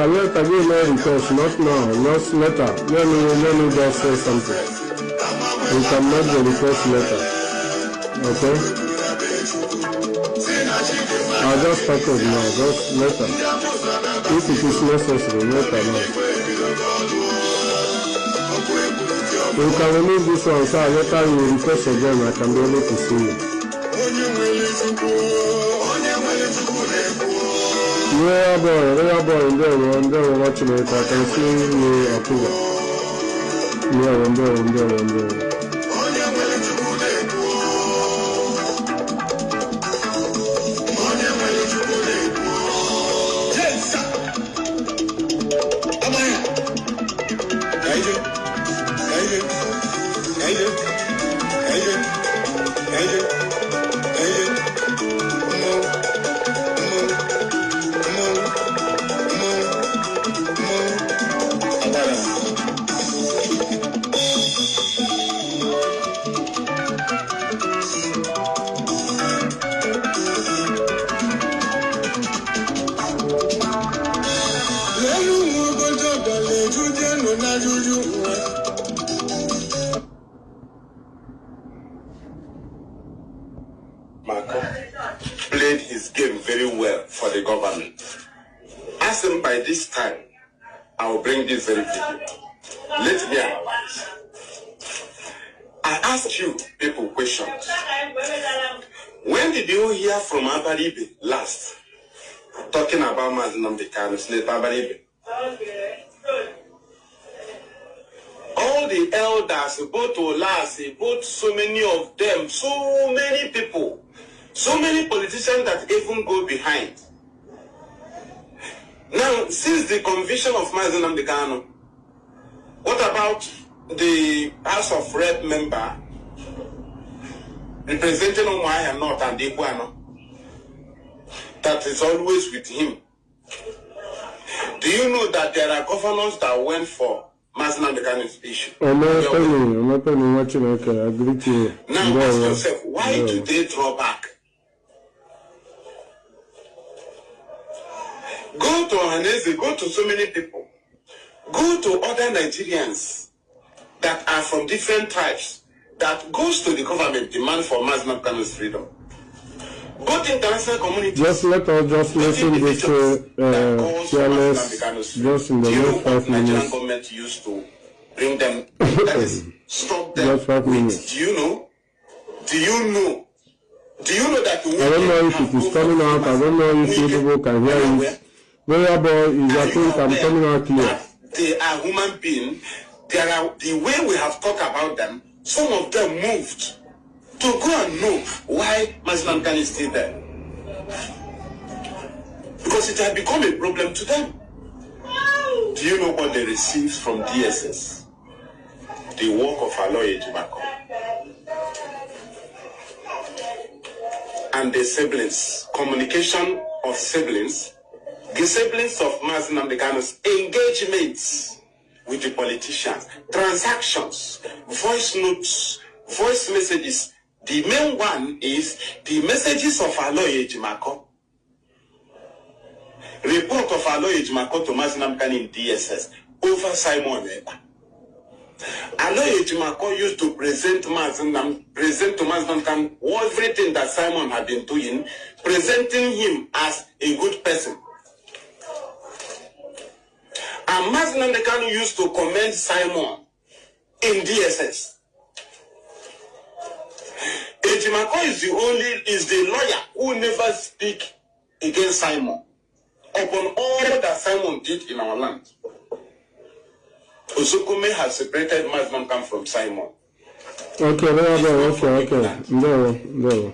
Later, we may request, not now, not later. Let me just say something. We can make the request later. Okay? I'll just start it now, just later. If it is necessary, later now. We can remove this one, so later you request again, I can be able to see you. Yeah, boy, there, watching it. I can see me approval. Yeah, one there. Played his game very well for the government. Ask him by this time, I will bring this very video. Let me analyze. I asked you people questions. When did you hear from Abaribe last? Talking about Mazi Nnamdi Kanu, Snake Abaribe. All the elders, both Olasi, both so many of them, so many people, so many politicians that even go behind. Now, since the conviction of Mazi Nnamdi Kanu, what about the House of Rep member representing Umuahia North and Ipob that is always with him? Do you know that there are governors that went for Mazi Nnamdi Kanu's issue? I'm not telling you what you agree to. Now ask yourself, why do they draw back? Go to Ohanese, go to so many people. Go to other Nigerians that are from different tribes that goes to the government demand for Mazi Nnamdi Kanu's freedom. Go to international community. Just let us just listen to this fearless just in the next 5 minutes. Nigerian government used to bring them, that is, stop them. Just 5 minutes. Do you know? Do you know that I don't know if it is coming out. I don't know if people can hear it. Variable is I think I'm coming out clear. They are human beings. There are the way we have talked about them. Some of them moved to go and know why Mazi Nnamdi Kanu is still there, because it had become a problem to them. Do you know what they received from DSS? The work of our lawyer Ejimako and the siblings, communication of siblings. The siblings of Mazi Nnamdi Kanu's engagements with the politicians, transactions, voice notes, voice messages. The main one is the messages of our lawyer Ejimako. Report of our lawyer Ejimako to Mazi Nnamdi Kanu in DSS over Simon Eba. Our lawyer Ejimako used to present to Mazi Nnamdi Kanu everything that Simon had been doing, presenting him as a good person. And Mazi Nnamdi Kanu used to commend Simon in DSS. Ejimako is the lawyer who never speak against Simon upon all that Simon did in our land. Ozukume has separated Mazi Nnamdi Kanu from Simon. Okay. No.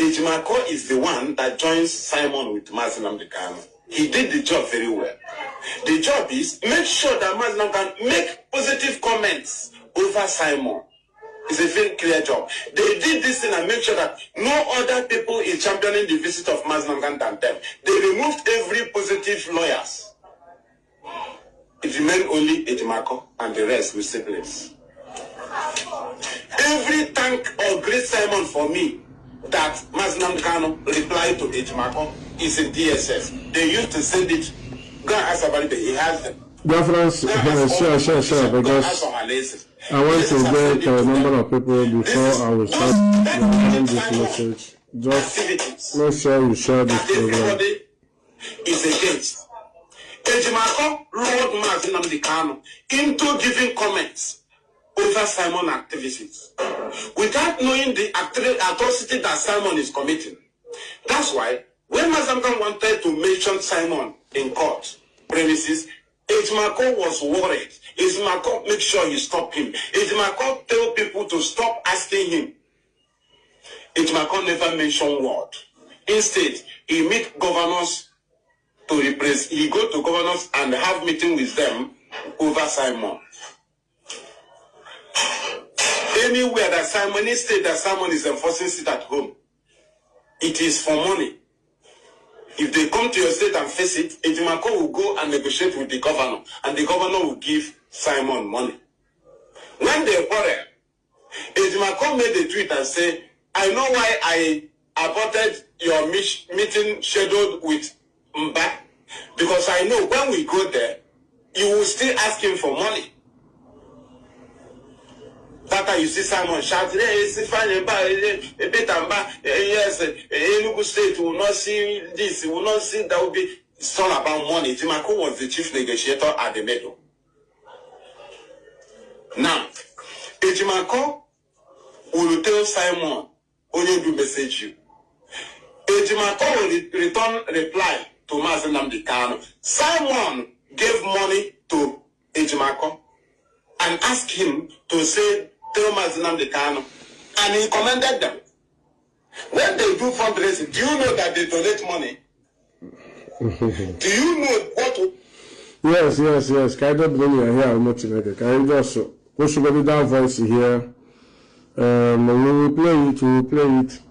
Ejimako is the one that joins Simon with Mazi Nnamdi Kanu. He did the job very well. The job is make sure that Mazi Nnamdi can make positive comments over Simon. It's a very clear job. They did this thing and make sure that no other people is championing the visit of Mazi Nnamdi than them. They removed every positive lawyers. It remained only Ejimako and the rest with siblings. Every thank or great Simon for me that Mazi Nnamdi Kanu replied to Ejimako is in DSS. They used to send it. Go and ask about it. He has them. Biafrans, sure, because I want to get a number of people before I will start sharing this message. Just make sure you share this program. Everybody is against. Ejimako lured Mazi Nnamdi Kanu into giving comments over Simon activities without knowing the atrocity that Simon is committing. That's why when Mazi Nnamdi Kanu wanted to mention Simon in court premises, Ejimako was worried. Ejimako make sure you stop him. Ejimako tell people to stop asking him. Ejimako never mentioned word. Instead, he meet governors to represent. He go to governors and have meeting with them over Simon. Anywhere that Simon is state that Simon is enforcing sit at home, it is for money. If they come to your state and face it, Ejimako will go and negotiate with the governor, and the governor will give Simon money. When they quarrel, Ejimako made a tweet and said, I know why I aborted your meeting scheduled with Mba, because I know when we go there, you will still ask him for money. That time you see Simon shout, yes, Enugu State will not see this, will not see that. Will be. It's all about money. Ejimako was the chief negotiator at the middle. Now, Ejimako will tell Simon, only do message you. Ejimako will return reply to Mazi Nnamdi Kanu. Simon gave money to Ejimako and asked him to say, tell Mazi Nnamdi Kanu, and he commended them. When they do fundraising, do you know that they donate money? Do you know what? Yes. Can I bring you here? I'm not together. Can I just push that voice here? We will play it.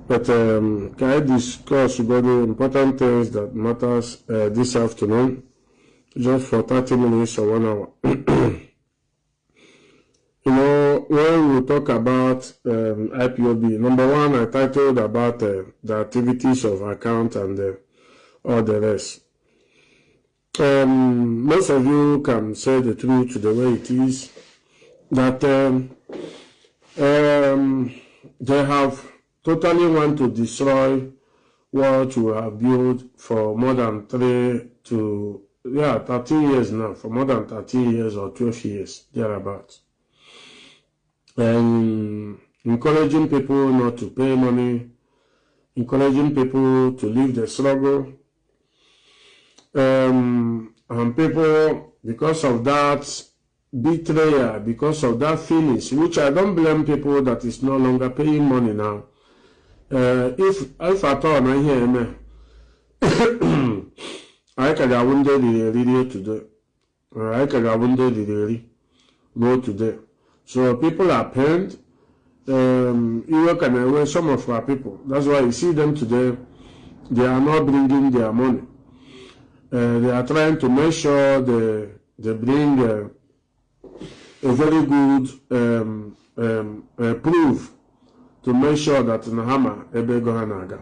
But can I discuss about the important things that matters this afternoon? Just for 30 minutes or 1 hour. You know, when we talk about IPOB, number one, I titled about the activities of account and all the rest. Most of you can say the truth the way it is, that they have totally want to destroy what we have built for more than 13 years now, for more than 13 years or 12 years, thereabouts. And encouraging people not to pay money, encouraging people to leave the struggle. And people, because of that betrayal, because of that finish, which I don't blame people that is no longer paying money now. If at all I hear me, I could have wounded the radio today. I could have wounded the radio go today. So people are pained. You can away some of our people. That's why you see them today. They are not bringing their money. They are trying to make sure they bring a very good proof to make sure that Nahama Ebego Hanaga.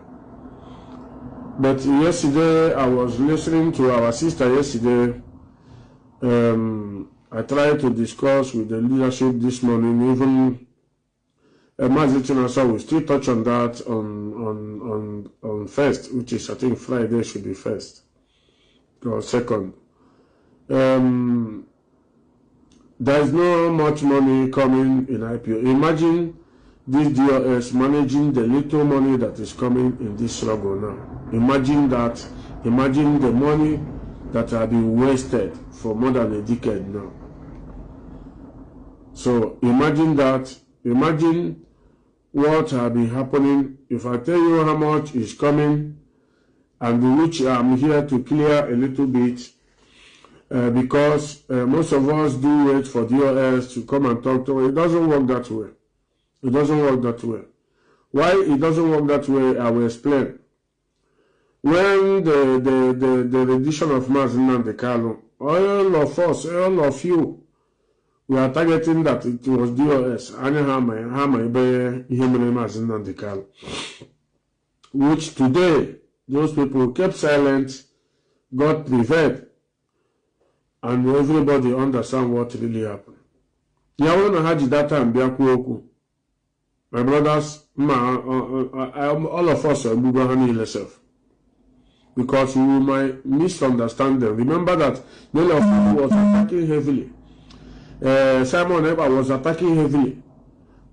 But yesterday I was listening to our sister yesterday. I tried to discuss with the leadership this morning. Even Mazi will still touch on that on first, which is I think Friday should be first or second. There is no much money coming in IPO. Imagine this DOS managing the little money that is coming in this struggle now. Imagine that. Imagine the money that have been wasted for more than a decade now. So imagine that. Imagine what has been happening, if I tell you how much is coming, and which I'm here to clear a little bit, because most of us do wait for DOS to come and talk to us. It doesn't work that way. It doesn't work that way. Why it doesn't work that way, I will explain. When the rendition of Mazi Nnamdi Kanu, all of us, all of you, we are targeting that it was DOS, which today, those people kept silent, got prevailed, and everybody understand what really happened. My brothers, all of us are moving self, because you might misunderstand them. Remember that none of them was attacking heavily. Simon Eber was attacking heavily,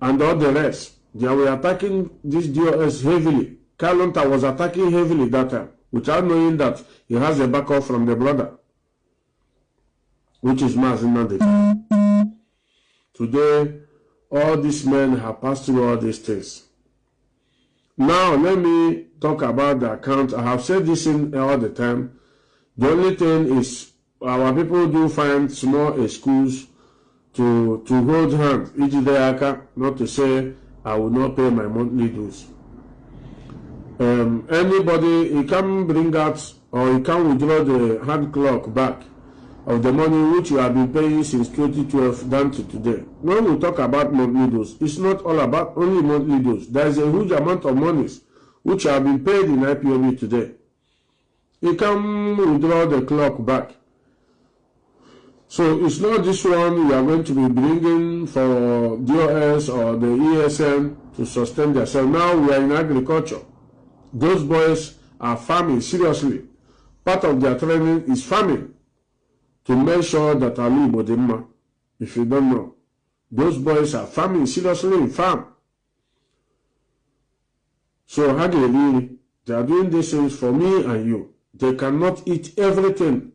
and all the rest, they were attacking this DOS heavily. Kalonta was attacking heavily that time, without knowing that he has a backup from the brother, which is Mazi Nnamdi. Today, all these men have passed through all these things. Now, let me talk about the account. I have said this in all the time. The only thing is, our people do find small excuse to hold hands, not to say, I will not pay my monthly dues. Anybody, he can bring out, or he can withdraw the hand clock back of the money which you have been paying since 2012 down to today. When we talk about monthly dues, it's not all about only monthly dues. There is a huge amount of monies which have been paid in IPOB today. You can withdraw the clock back. So it's not this one you are going to be bringing for DOS or the ESN to sustain themselves. Now we are in agriculture. Those boys are farming seriously. Part of their training is farming, to make sure that Ali Bodema, if you don't know, those boys are farming seriously in farm. So Hageli, they are doing these things for me and you. They cannot eat everything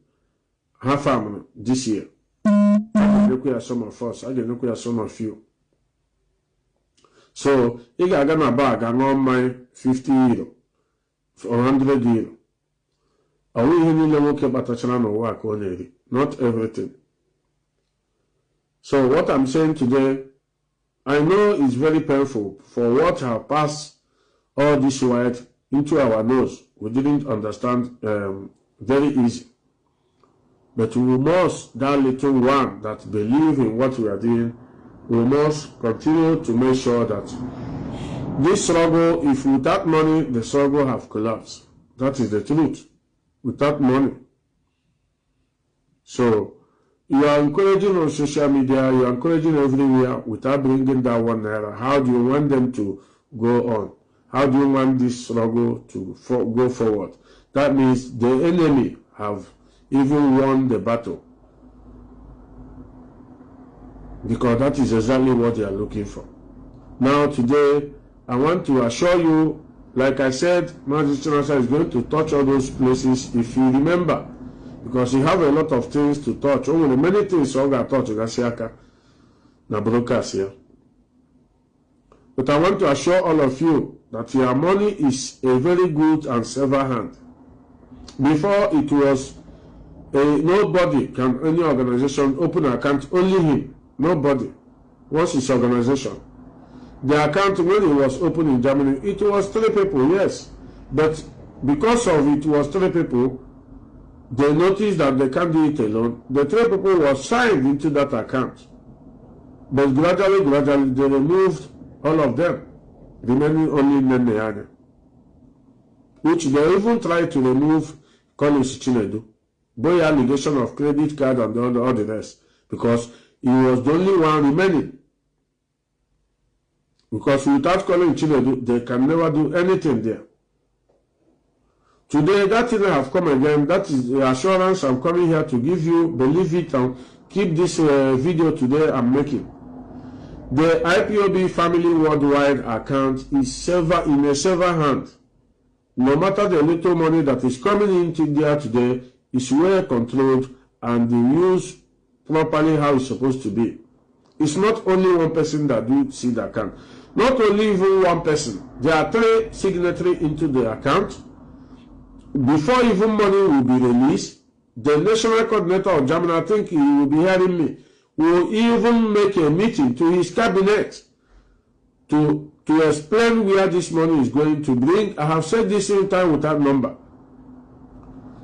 half farm this year. I can look at some of us, I can look at some of you. So if I got my bag, I know my 50 euro or 100 euro. Are we in the work about a work already? Not everything. So what I'm saying today, I know it's very painful for what have passed all this white into our nose. We didn't understand very easy. But we must, that little one that believe in what we are doing, we must continue to make sure that this struggle, if without money, the struggle have collapsed. That is the truth. Without money. So, you are encouraging on social media, you are encouraging everywhere without bringing that 1 naira. How do you want them to go on? How do you want this struggle to go forward? That means the enemy have even won the battle. Because that is exactly what they are looking for. Now today, I want to assure you, like I said, Mazi is going to touch all those places if you remember. Because you have a lot of things to touch. Only many things you got touch na broadcast here. But I want to assure all of you that your money is a very good and safe hand. Before it was nobody can any organization open an account, only him. Nobody. Once his organization. The account when it was opened in Germany, it was 3 people, yes. But because of it was 3 people, they noticed that they can't do it alone. The 3 people were signed into that account. But gradually, they removed all of them, remaining only Nnamdi, which they even tried to remove Collins Chinedu, boy allegation of credit card and all the rest, because he was the only one remaining. Because without Collins Chinedu, they can never do anything there. Today, that thing I have come again. That is the assurance I'm coming here to give you. Believe it and keep this video today I'm making. The IPOB Family Worldwide account is in a safe hand. No matter the little money that is coming into there today, is well controlled and used properly how it's supposed to be. It's not only one person that do see the account. Not only even one person. There are 3 signatories into the account. Before even money will be released, the national coordinator of Germany, I think he will be hearing me, will even make a meeting to his cabinet to explain where this money is going to bring. I have said this in time without number.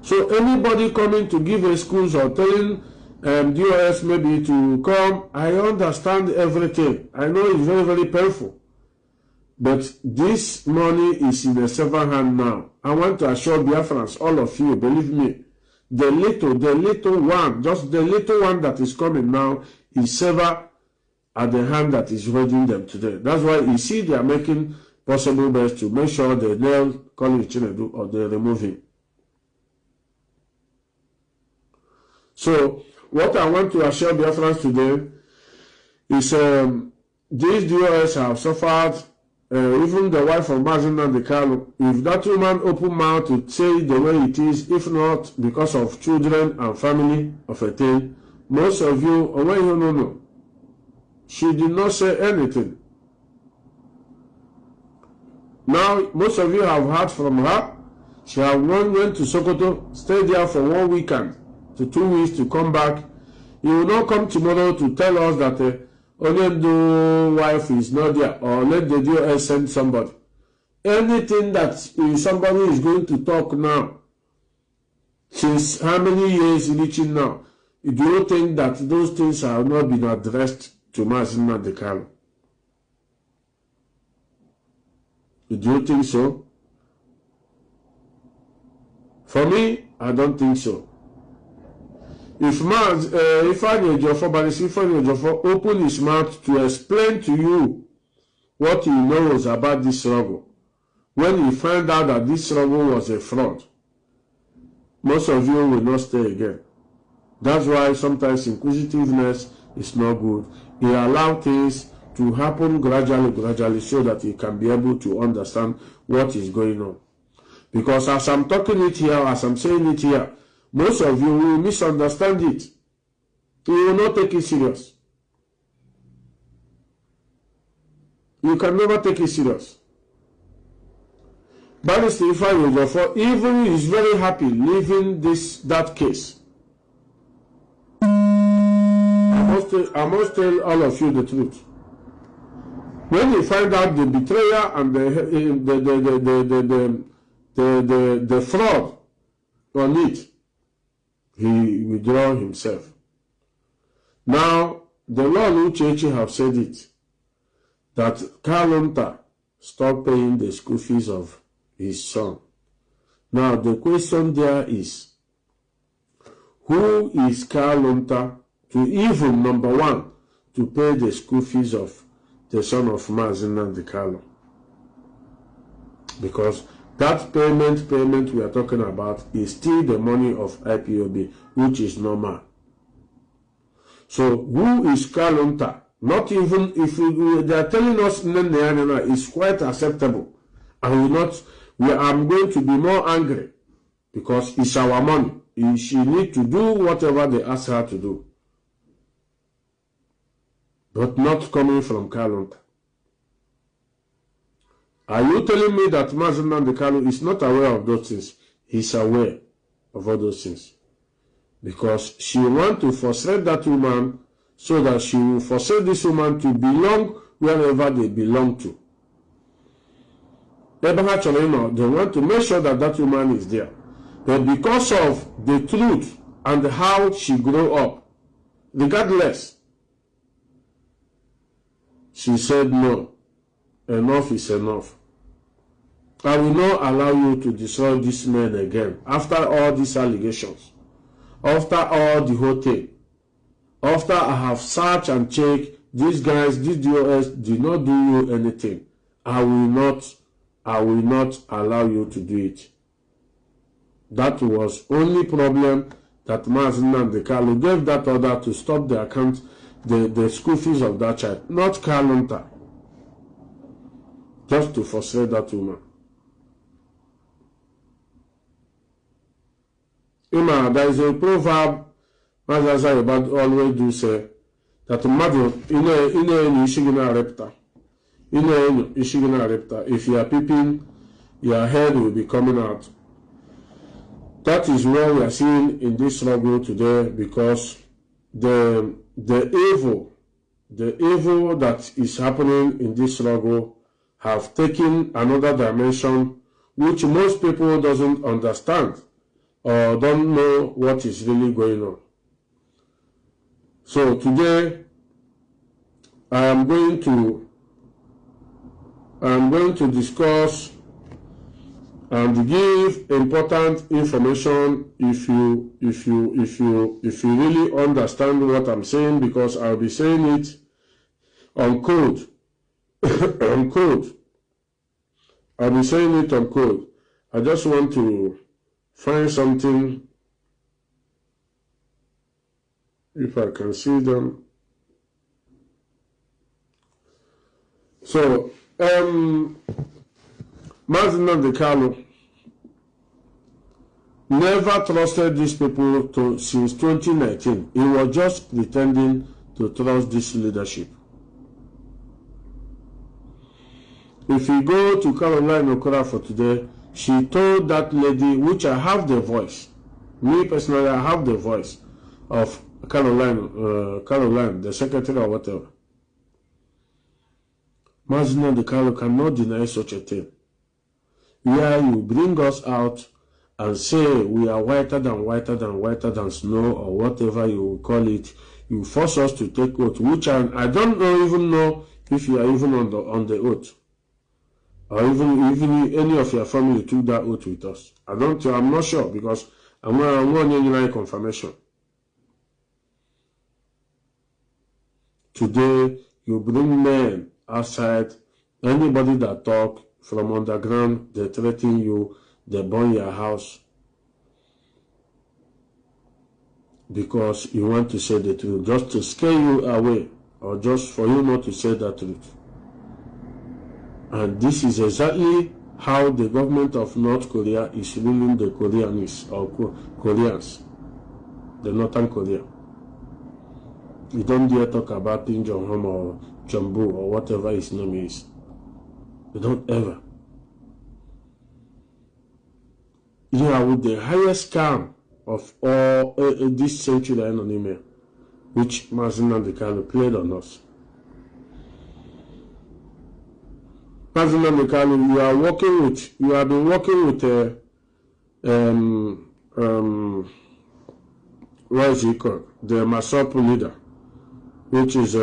So anybody coming to give excuse or telling DOS maybe to come, I understand everything. I know it's very, very painful. But this money is in a severed hand now. I want to assure Biafrans, all of you, believe me, the little one, just the little one that is coming now is severed at the hand that is holding them today. That's why you see they are making possible best to make sure they nail College Chinedu or they remove him. So what I want to assure Biafrans today is these DOS have suffered. Even the wife of Mazi Nnamdi, if that woman open mouth to say the way it is, if not because of children and family of a thing, most of you, no. She did not say anything. Now, most of you have heard from her. She have went to Sokoto, stayed there for 1 weekend to 2 weeks to come back. You will not come tomorrow to tell us that only the wife is not there, or let the DOS send somebody. Anything that somebody is going to talk now, since how many years reaching now, do you think that those things have not been addressed to Mazi Nnamdi? Do you think so? For me, I don't think so. If Ifeanyi Ejiofor open his mouth to explain to you what he knows about this struggle, when he found out that this struggle was a fraud, most of you will not stay again. That's why sometimes inquisitiveness is not good. He allows things to happen gradually so that he can be able to understand what is going on. Because as I'm talking it here, as I'm saying it here, most of you will misunderstand it. You will not take it serious. You can never take it serious. Barrister Ifeanyi Ejiofor even is very happy leaving that case. I must tell all of you the truth. When he find out the betrayal and the fraud on it, he withdraw himself. Now, the Lord Uchechi have said it, that Kalunta stopped paying the school fees of his son. Now, the question there is, who is Kalunta to even, number one, to pay the school fees of the son of Mazi Nnamdi? Because that payment we are talking about is still the money of IPOB, which is normal. So who is Kalunta? Not even if they are telling us Nnamdi is quite acceptable. And I'm going to be more angry because it's our money. She needs to do whatever they ask her to do. But not coming from Kalunta. Are you telling me that Mazi Nnamdi is not aware of those things? He's aware of all those things. Because she wants to frustrate that woman so that she will frustrate this woman to belong wherever they belong to. They want to make sure that that woman is there. But because of the truth and how she grew up, regardless, she said no. Enough is enough. I will not allow you to destroy this man again. After all these allegations, after all the whole thing, after I have searched and checked, these guys, these DOS did not do you anything. I will not allow you to do it. That was only problem that Mazi Nnamdi gave that order to stop the account, the school fees of that child, not Kalunta. Just to frustrate that woman. There is a proverb Mazi about always do say that Madu in a Nishigina repta. If you are peeping, your head will be coming out. That is what we are seeing in this struggle today, because the evil that is happening in this struggle have taken another dimension which most people doesn't understand or don't know what is really going on. So today I am going to discuss and give important information if you really understand what I'm saying, because I'll be saying it on code. On code. I'll be saying it on code. I just want to find something, if I can see them. So Mazi Nnamdi never trusted these people since 2019. He was just pretending to trust this leadership. If you go to Caroline Okora for today, she told that lady, which I have the voice, me personally, I have the voice of Caroline, the secretary or whatever. Mazi Nnamdi cannot deny such a thing. Where you bring us out and say we are whiter than snow, or whatever you will call it, you force us to take oath, which I don't even know if you are even on the oath, or even any of your family took that oath with us. I'm not sure, because I'm not confirmation. Today you bring men outside, anybody that talk from underground, they threaten you, they burn your house, because you want to say the truth, just to scare you away, or just for you not to say the truth. And this is exactly how the government of North Korea is ruling the Koreans, the Northern Korea. You don't dare talk about Kim Jong-un or Jambu or whatever his name is. You don't ever. You are with the highest scam of all this century anonymous, which Mazi Nnamdi played on us. Mazi Nnamdi, you have been working with what is he called? The Masop leader, which is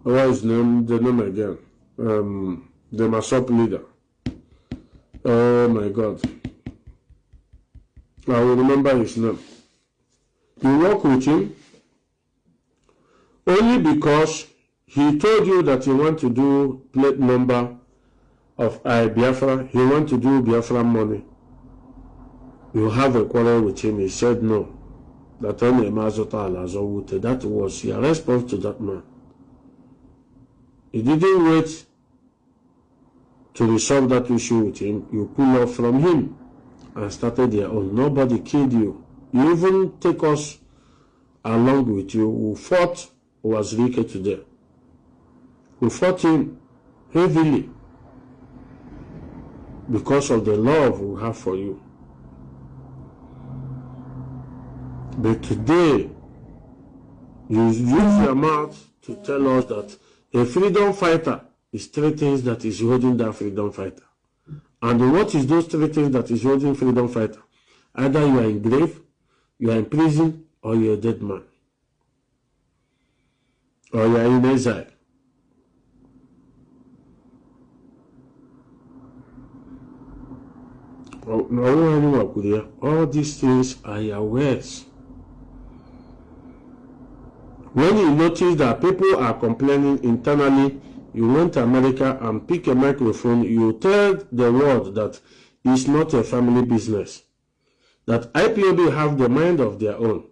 what is the name again? The Masop leader. Oh my God. I will remember his name. You work with him only because he told you that he want to do plate number of Biafra. He want to do Biafra money. You have a quarrel with him. He said no. That was your response to that man. He didn't wait to resolve that issue with him. You pull off from him and started their own. Nobody killed you. You even take us along with you. Who fought was Keke today. We fought him heavily because of the love we have for you. But today, you use your mouth to tell us that a freedom fighter is three things that is holding that freedom fighter. And what is those three things that is holding freedom fighter? Either you are in grave, you are in prison, or you are a dead man. Or you are in exile. All these things are your words. When you notice that people are complaining internally, you went to America and pick a microphone, you tell the world that it's not a family business. That IPOB have the mind of their own.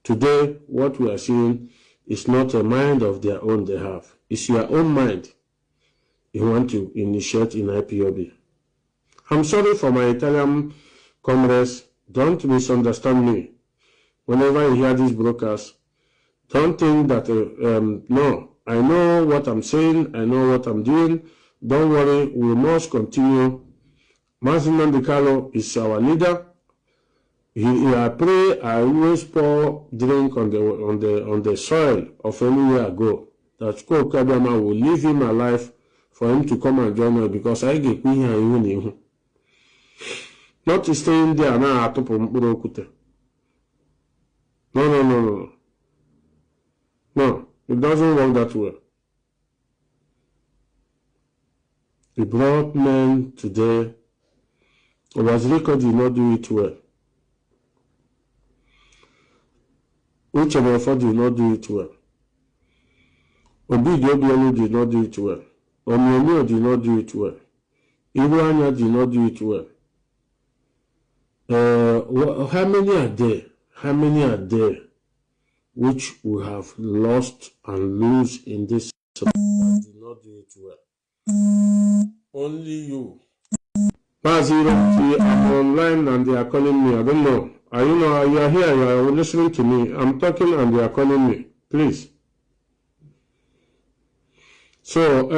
Today, what we are seeing is not a mind of their own they have. It's your own mind you want to initiate in IPOB. I'm sorry for my Italian comrades. Don't misunderstand me. Whenever you hear these brokers, don't think that, no, I know what I'm saying. I know what I'm doing. Don't worry. We must continue. Mazi Nnamdi is our leader. I pray. I always pour drink on the soil of anywhere I go. That Kabiyama will leave him alive for him to come and join us, because I get me here even. Not to stay in there now at top of Murokute. No. No, it doesn't work that way. He brought men today. Waziriko did not do it well. Uchemefo did not do it well. Obidiobelu did not do it well. Omiyomio did not do it well. Iruanya did not do it well. How many are there? How many are there which we have lost and lose in this did not do it well? Only you. Mazi, I'm online and they are calling me. I don't know. You are here, you are listening to me. I'm talking and they are calling me. Please. So,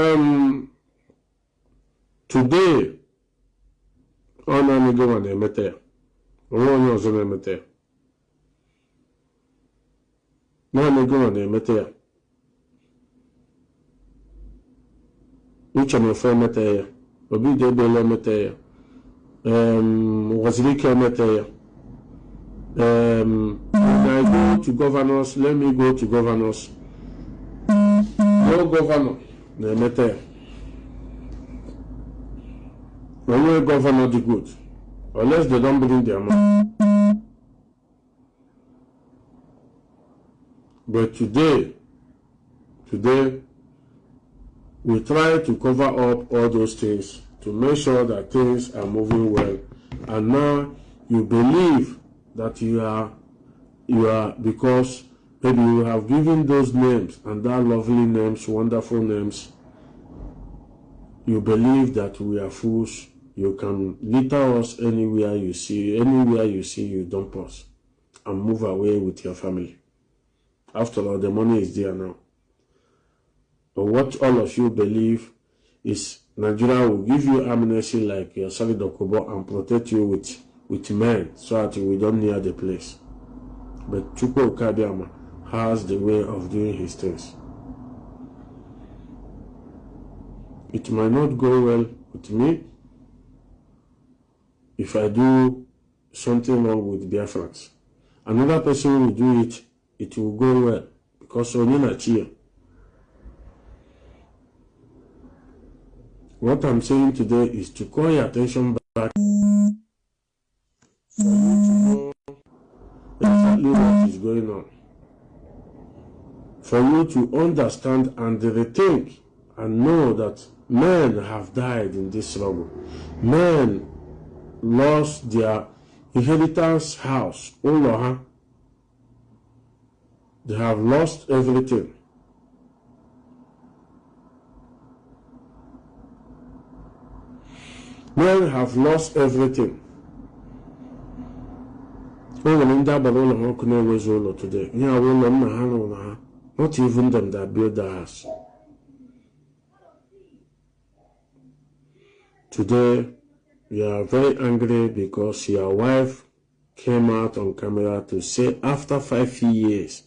today, on I'm going to meet there. No, I'm going to meet there. Which I'm a former there. Obi de Bele Metea. Wazirika Metea. When I go to governors, let me go to governors. No governor, Metea. Only governor the good, unless they don't bring their money. But today, we try to cover up all those things to make sure that things are moving well. And now you believe that you are because maybe you have given those names and that lovely names, wonderful names. You believe that we are fools. You can litter us anywhere you see. Anywhere you see, you dump us and move away with your family. After all, the money is there now. But what all of you believe is Nigeria will give you amnesty like your Sali Dokubo and protect you with men so that we don't near the place. But Chukwu Kabiyama has the way of doing his things. It might not go well with me if I do something wrong with Biafrans. Another person will do it, it will go well because Onina Chia. What I'm saying today is to call your attention back for you to know exactly what is going on. For you to understand and rethink and know that men have died in this struggle. Men lost their inheritance house, Oloha. They have lost everything. Men have lost everything. Today. Not even them that build the house. Today, you are very angry because your wife came out on camera to say after 5 years,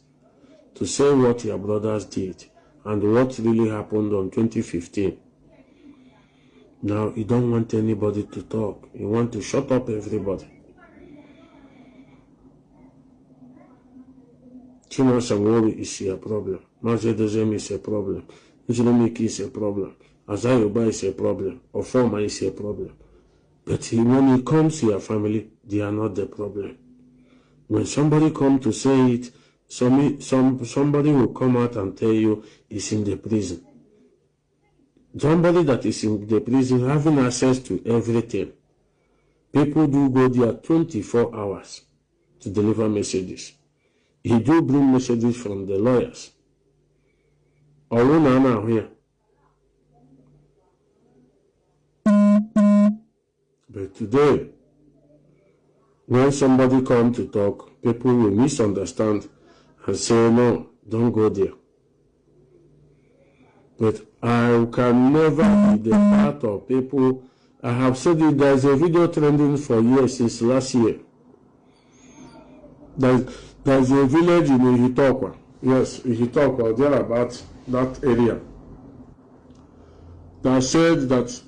to say what your brothers did and what really happened on 2015. Now, you don't want anybody to talk. You want to shut up everybody. Chino Samori is a problem. Mazi Dozem is a problem. Islamic is a problem. Azayoba is a problem. Ofoma is a problem. But when it comes to your family, they are not the problem. When somebody comes to say it, somebody will come out and tell you he's in the prison. Somebody that is in the prison having access to everything. People do go there 24 hours to deliver messages. He do bring messages from the lawyers. Here. But today, when somebody comes to talk, people will misunderstand and say, no, don't go there. But I can never be the part of people. I have said it, there's a video trending for years since last year. There's a village in Ihitokwa. Yes, Ihitokwa, there about that area. That said that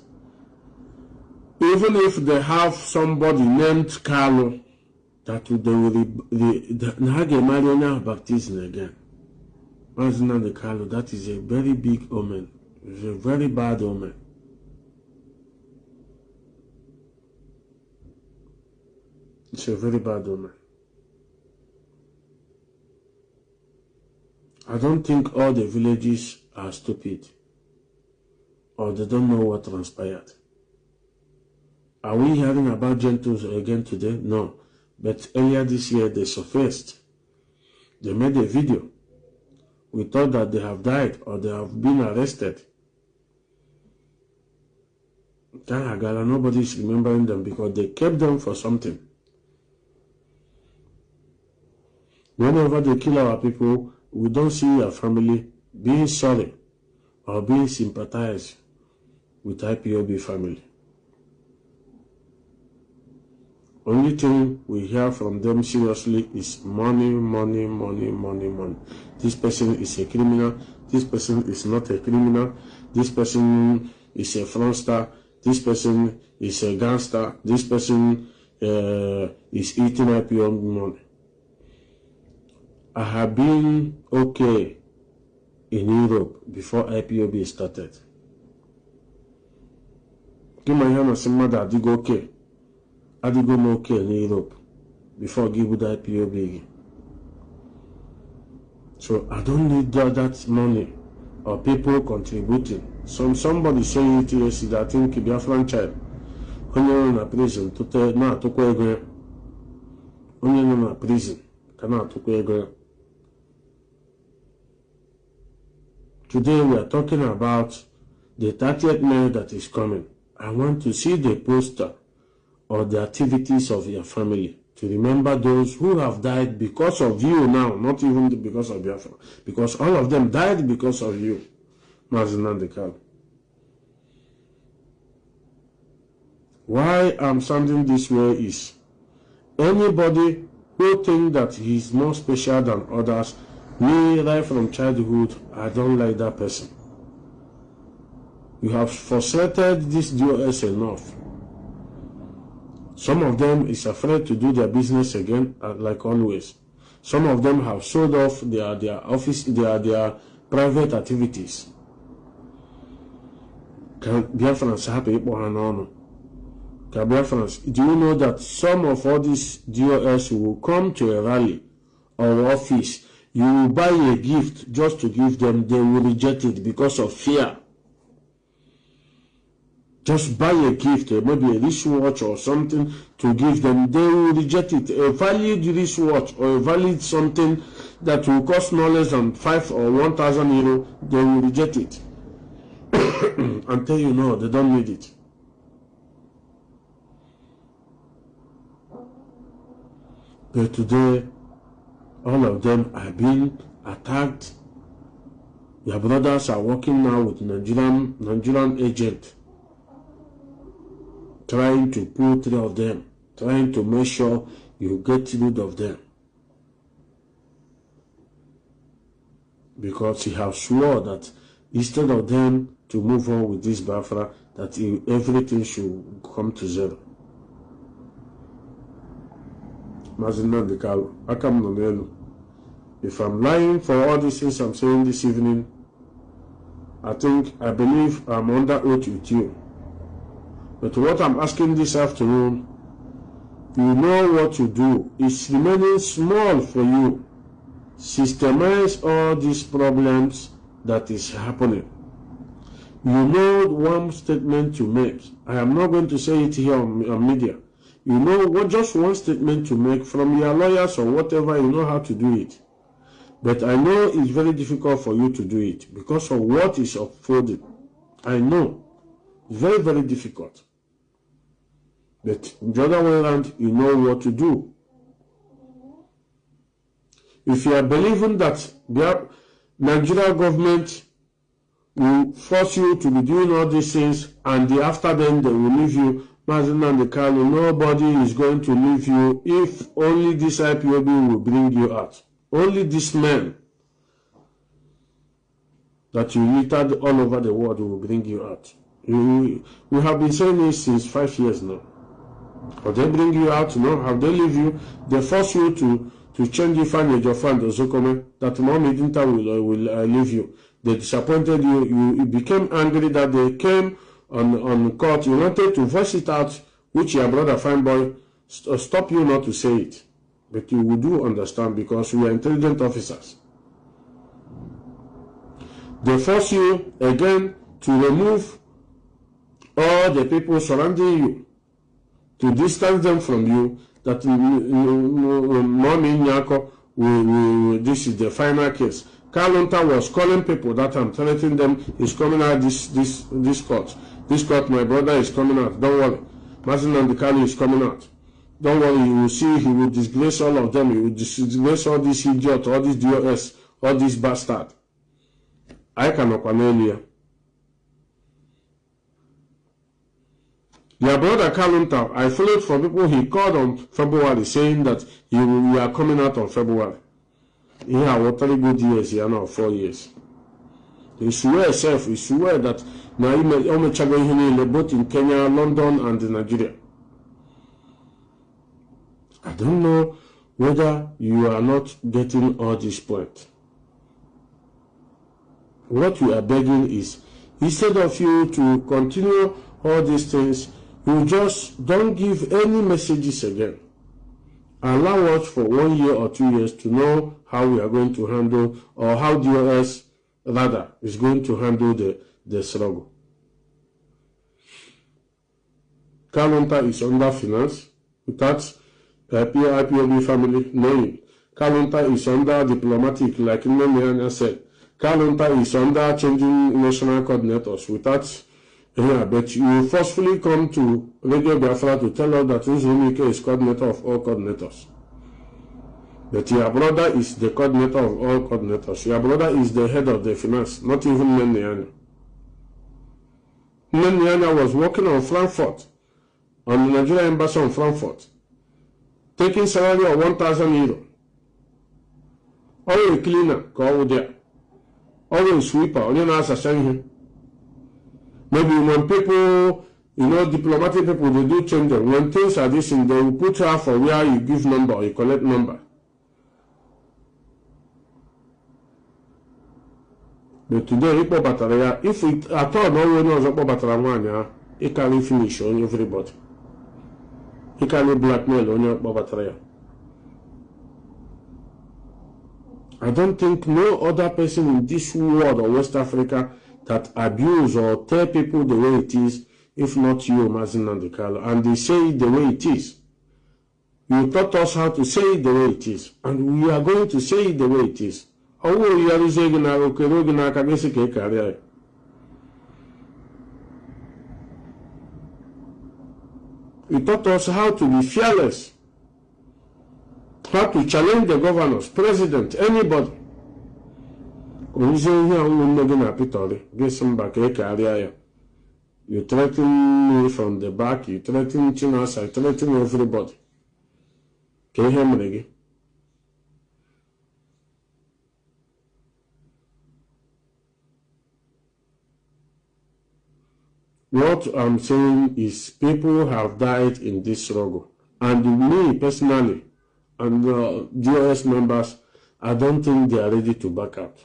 even if they have somebody named Kanu, that they will baptism again. Mazi Kanu, that is a very big omen. It's a very bad omen. It's a very bad omen. I don't think all the villages are stupid or they don't know what transpired. Are we hearing about Gentles again today? No. But earlier this year they surfaced. They made a video. We thought that they have died or they have been arrested. Nobody is remembering them because they kept them for something. Whenever they kill our people, we don't see our family being sorry or being sympathized with IPOB family. Only thing we hear from them seriously is money, money, money, money, money. This person is a criminal. This person is not a criminal. This person is a fraudster. This person is a gangster. This person is eating IPOB money. I have been okay in Europe before IPOB started. Okay. I did go okay in Europe before give the IPOB. So I don't need that money or people contributing. Somebody saying it yesterday, I think Biafran child. When you're in a prison, to tell now to go again. When you're in a prison, cannot to go again. Today we are talking about the 30th May that is coming. I want to see the poster or the activities of your family to remember those who have died because of you now, not even because of Biafra, because all of them died because of you. Mazi. Why I'm sounding this way is anybody who thinks that he is more special than others, me right from childhood, I don't like that person. You have frustrated this DOS enough. Some of them is afraid to do their business again, like always. Some of them have sold off their office, their private activities. Biafrans happy Biafrans, do you know that some of all these DOS will come to a rally or office? You will buy a gift just to give them, they will reject it because of fear. Just buy a gift, maybe a wristwatch or something to give them, they will reject it. A valid wristwatch or a valid something that will cost no less than 5 or 1,000 euro, they will reject it. Until you know, they don't need it. But today, all of them are being attacked. Your brothers are working now with Nigerian agent, trying to pull 3 of them, trying to make sure you get rid of them. Because he has sworn that instead of them to move on with this Biafra, that everything should come to zero. If I'm lying for all these things I'm saying this evening, I believe I'm under oath with you. But what I'm asking this afternoon, you know what to do. It's remaining small for you. Systemize all these problems that is happening. You know one statement to make. I am not going to say it here on media. You know what, just one statement to make from your lawyers or whatever, you know how to do it. But I know it's very difficult for you to do it because of what is unfolding. I know. It's very, very difficult. But the other way around, you know what to do. If you are believing that the Nigerian government will force you to be doing all these things, and after then they will leave you. Mazi Nnamdi Kanu, nobody is going to leave you if only this IPOB will bring you out. Only these men that you littered all over the world will bring you out. We have been saying this since 5 years now. Have they bring you out? No. Have they leave you? They force you to change the fund your fund Zokome that Mommy Dinta will leave you. They disappointed you. You became angry that they came on court. You wanted to voice it out, which your brother fine boy stop you not to say it. But you do understand because we are intelligent officers. They force you again to remove all the people surrounding you, to distance them from you, that Mommy Nyako, this is the final case. Kalunta was calling people that I'm threatening them, is coming out this court. This court, my brother is coming out. Don't worry. Mazi Nnamdi Kanu is coming out. Don't worry, you will see he will disgrace all of them. He will disgrace all these idiots, all these DOS, all these bastards. I cannot earlier. Your brother Kalunta, I followed for people he called on February saying that you are coming out on February. He had what 3 good years here now, 4 years. He swear he swear that now both in Kenya, London, and Nigeria. I don't know whether you are not getting all this point. What we are begging is, instead of you to continue all these things, you just don't give any messages again. Allow us for 1 year or 2 years to know how we are going to handle, or how DOS rather is going to handle the struggle. Kalunta is under finance without IPOB family knowing. Kalunta is under diplomatic, like Nnamdi said. Kalunta is under changing national coordinators without but you forcefully come to Radio Biafra to tell us that Nzumike is coordinator of all coordinators. But your brother is the coordinator of all coordinators. Your brother is the head of the finance, not even Nnamdi. Nnamdi was working on Frankfurt, on the Nigerian embassy on Frankfurt, taking salary of 1,000 euro. Always a cleaner, go there. Always a sweeper, only now as him. Maybe when people, diplomatic people, they do change them. When things are this, they will put her for where you give number or you collect number. But today, Ipob, if it at all no one knows about Batarania, it can finish on everybody. It can blackmail on your Bataraya. I don't think no other person in this world or West Africa that abuse or tell people the way it is, if not you, Mazi Nnamdi Kanu, and they say it the way it is. You taught us how to say it the way it is, and we are going to say it the way it is. You taught us how to be fearless, how to challenge the governors, president, anybody. You threaten me from the back, you threaten Chinas, I threaten everybody. Can you hear me again? What I'm saying is people have died in this struggle. And me personally, and the DOS members, I don't think they are ready to back out.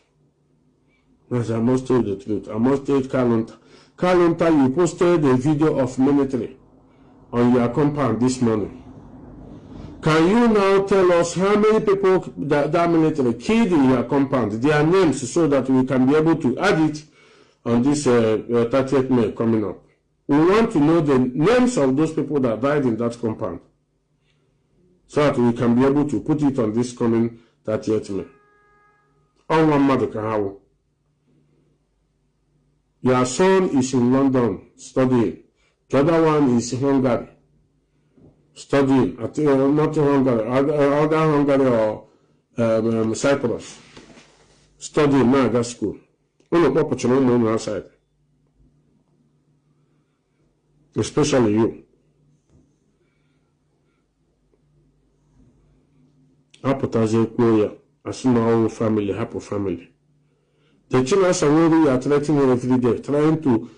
Yes, I must tell the truth. I must tell Kalunta. Kalunta, you posted a video of military on your compound this morning. Can you now tell us how many people that military killed in your compound, their names, so that we can be able to add it on this 30th May coming up? We want to know the names of those people that died in that compound, so that we can be able to put it on this coming 30th May. On one mother can have. Your son is in London studying. The other one is in Hungary studying. Not Hungary, other Hungary or Cyprus studying now at school. outside. Especially you. Apụtazie kwuo ya asị na ọwụ family hapụ family. The Chinas you are threatening every day, trying to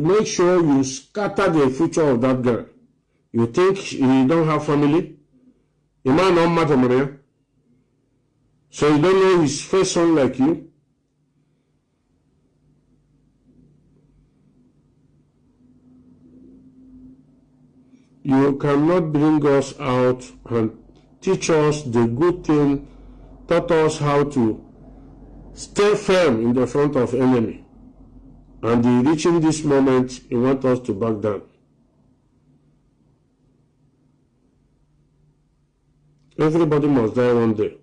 make sure you scatter the future of that girl. You think he don't have family? The man don't matter, Maria. So you don't know his first son like you? You cannot bring us out and teach us the good thing, taught us how to stay firm in the front of enemy. And in reaching this moment, you want us to back down. Everybody must die one day.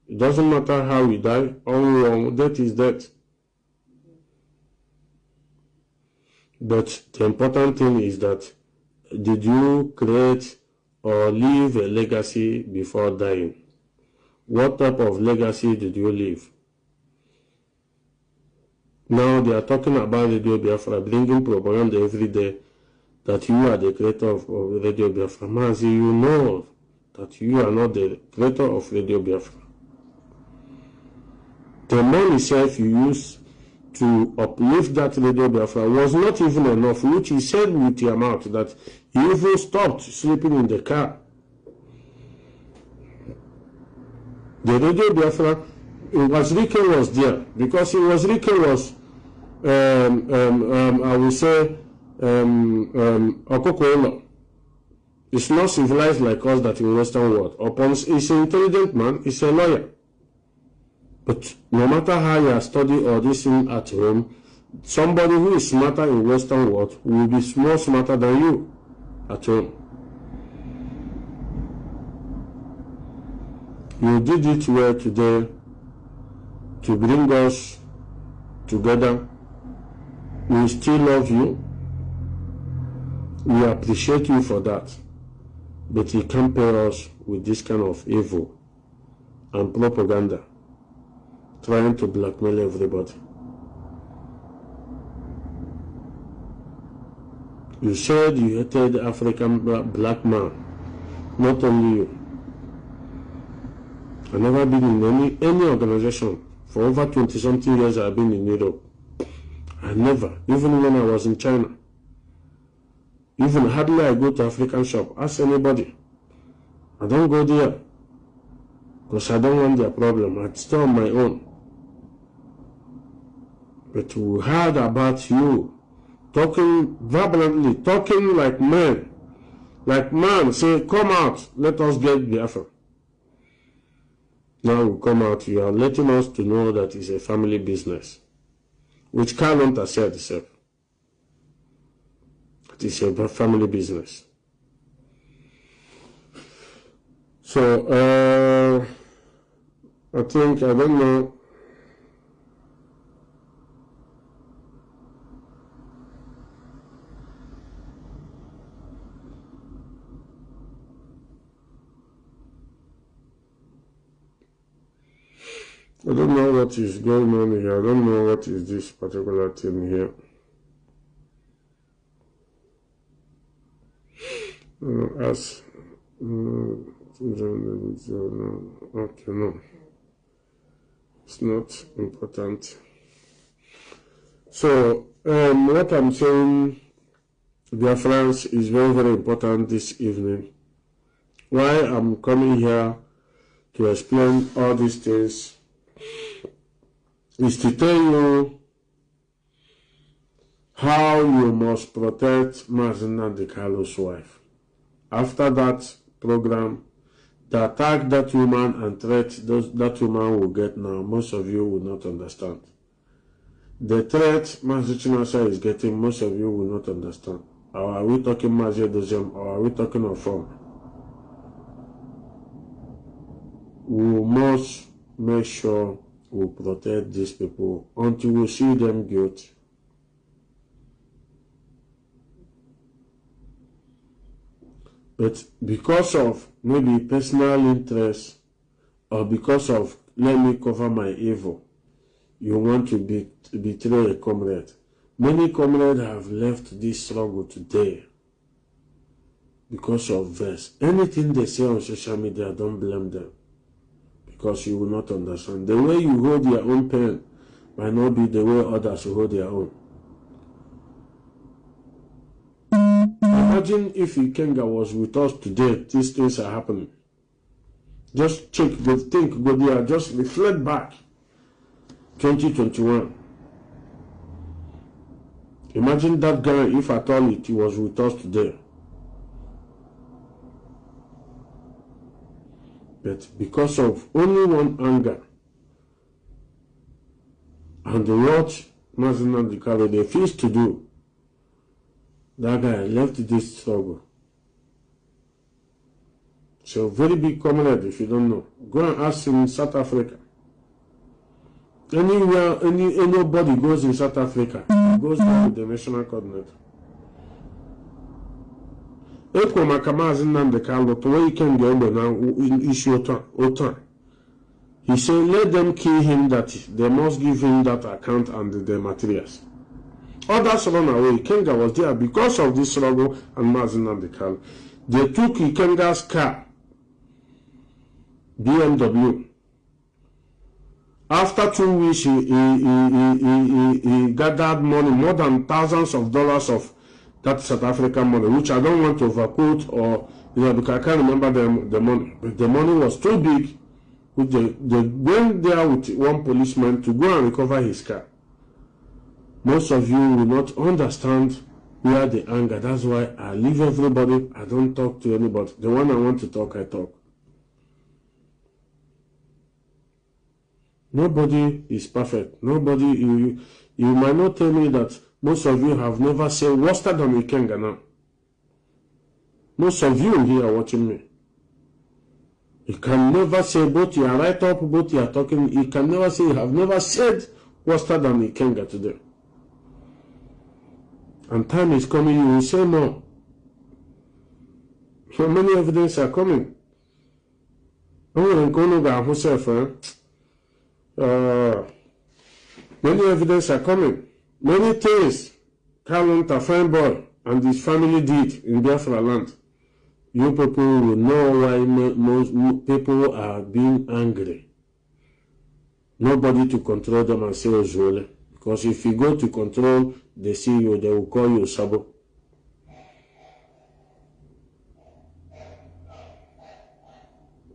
It doesn't matter how we die, all death is death. But the important thing is that, did you create or leave a legacy before dying? What type of legacy did you leave? Now they are talking about Radio Biafra, bringing propaganda every day that you are the creator of Radio Biafra. Mazi, you know that you are not the creator of Radio Biafra. The money itself you used to uplift that Radio Biafra was not even enough, which you said with your mouth that you even stopped sleeping in the car. The Radio Biafra, Wazirike was there because Wazirike was, I would say, Okokolo. It's not civilized like us that in Western world. He's an intelligent man, he's a lawyer. But no matter how you are studying or this thing at home, somebody who is smarter in Western world will be more smarter than you at home. You did it well today to bring us together. We still love you. We appreciate you for that. But you can't pay us with this kind of evil and propaganda, trying to blackmail everybody. You said you hated the African black man, not only you. I've never been in any organization. For over 20-something years I've been in Europe. I never, even when I was in China. Even hardly I go to African shop. Ask anybody. I don't go there. Because I don't want their problem. I stay on my own. But we heard about you. Talking vibrantly. Talking like men. Like man. Say, come out. Let us get Biafra. Now we come out. You are letting us to know that it's a family business. Which Kanu has said itself. It is a family business. So, I think, I don't know. I don't know what is going on here. I don't know what is this particular thing here. Okay, no. It's not important. So, what I'm saying, Biafrans, is very, very important this evening. Why I'm coming here to explain all these things is to tell you how you must protect Mazi Nnamdi's wife. After that program, the attack that woman and threat that woman will get now, most of you will not understand. The threat Mazi Chinasa is getting, most of you will not understand. Or are we talking Mazi Dozem, or are we talking of form? We must make sure we protect these people until we see them guilty. But because of maybe personal interest or because of let me cover my evil, you want to betray a comrade. Many comrades have left this struggle today because of verse. Anything they say on social media, don't blame them, because you will not understand. The way you hold your own pain might not be the way others will hold their own. Imagine if Ikenga was with us today, these things are happening. Just check, go think, go there, just reflect back. 2021. Imagine that guy, if at all he was with us today. But because of only one anger and the what Mazi Nnamdi refused to do, that guy left this struggle. So very big comrade, if you don't know. Go and ask him in South Africa. Anywhere, anybody goes in South Africa, goes to the national coordinator. Ekwo maka Mazi Nnamdi to where you can go now in issue Otan. He said, let them kill him, that they must give him that account and the materials. Others run away. Ikenga was there because of this struggle and Mazi Nnamdi. They took Ikenga's car, BMW. After 2 weeks, he gathered money, more than thousands of dollars of that South African money, which I don't want to overquote or, because I can't remember the money. But the money was too big. They went there with one policeman to go and recover his car. Most of you will not understand where the anger. That's why I leave everybody. I don't talk to anybody. The one I want to talk, I talk. Nobody is perfect. Nobody, you might not tell me that most of you have never said worse than Ikenga now. Most of you here are watching me. You can never say, both you are right up, both you are talking, you can never say you have never said worse than Ikenga today. And time is coming, you will say no. So many evidence are coming. Many evidence are coming. Many things Kanu, a fine boy, and his family did in Biafra land. You people will know why most people are being angry. Nobody to control them and say Ozole. Because if you go to control the CEO, they will call you Sabo.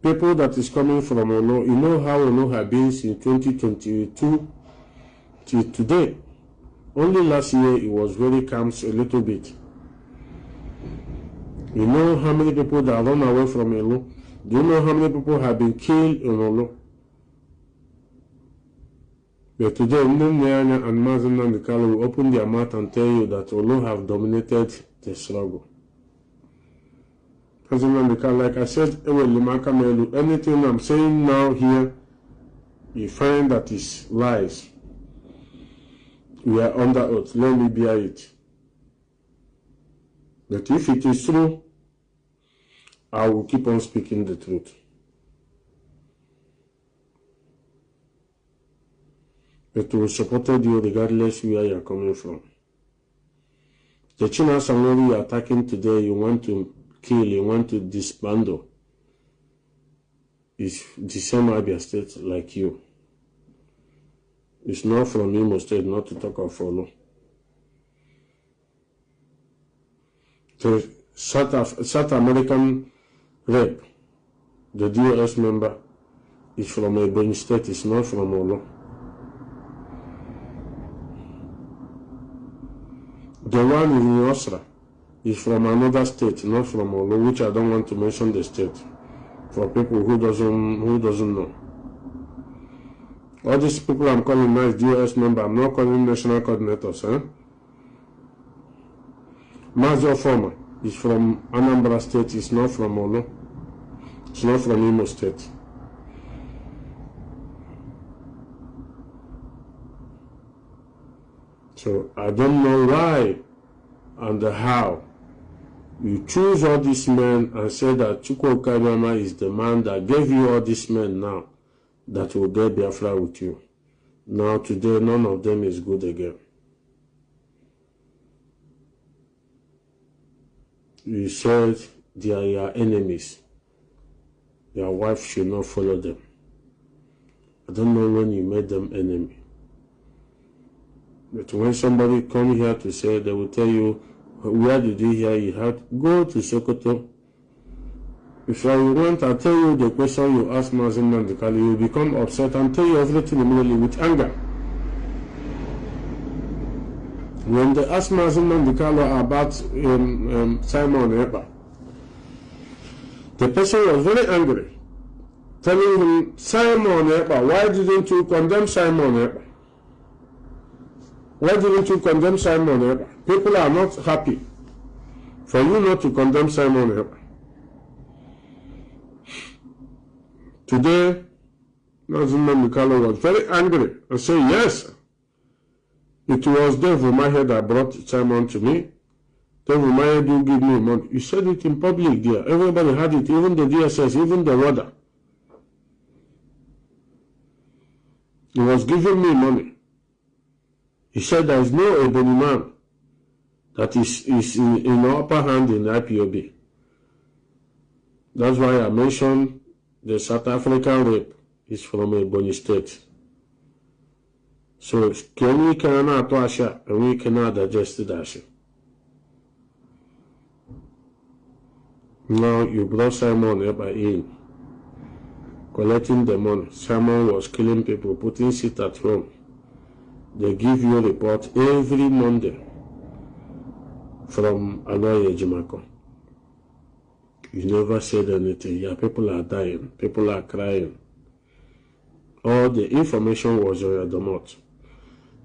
People that is coming from Ono, you know how Ono has been since 2022 till today. Only last year it was very calm a little bit. You know how many people that run away from Ono? Do you know how many people have been killed in Ono? But today, Nnamdi and Mazi Nnamdi will open their mouth and tell you that Ono have dominated the struggle. Mazi Nnamdi, like I said, anything I'm saying now here, you find that is lies. We are under oath. Let me bear it. But if it is true, I will keep on speaking the truth. But we supported you regardless where you are coming from. The Chinas and where you are attacking today, you want to kill, you want to disbandle, is the same Abia state like you. It's not from Imo State, not to talk of Olo. The South American rep, the DOS member, is from Ebonyi State, it's not from Olo. The one in Osra is from another state, not from Olo, which I don't want to mention the state, for people who doesn't know. All these people I'm calling now is DOS member. I'm not calling national coordinators. Mazi former is from Anambra State. It's not from Olo. It's not from Imo State. So I don't know why and how you choose all these men and say that Chukwu Kabiyama is the man that gave you all these men now that will get Biafra with you. Now today, none of them is good again. You said they are your enemies. Your wife should not follow them. I don't know when you made them enemy. But when somebody come here to say, they will tell you, where did you hear you had? Go to Sokoto. If you want, I'll tell you the question you ask Mazi Nnamdi, you will become upset and tell you everything immediately with anger. When they asked Mazi Nnamdi about Simon Ekpa, the person was very angry, telling him, Simon Ekpa, why didn't you condemn Simon Ekpa? Why didn't you condemn Simon Ekpa? People are not happy for you not to condemn Simon Ekpa. Today, Mazi Nnamdi was very angry and said, yes, it was Devil Mahe that brought Simon to me. Devil Mahe do give me money. You said it in public there. Everybody had it, even the DSS, even the warder. He was giving me money. He said there is no Ebony man that is in the upper hand in the IPOB. That's why I mentioned the South African rape is from Ebony State. So, can we cannot Asha and we cannot digest it Asha. Now you brought Simon Ekpa in, collecting the money. Simon was killing people, putting it at home. They give you a report every Monday from Aloye Jimako. You never said anything. Yeah, people are dying. People are crying. All the information was on your domot.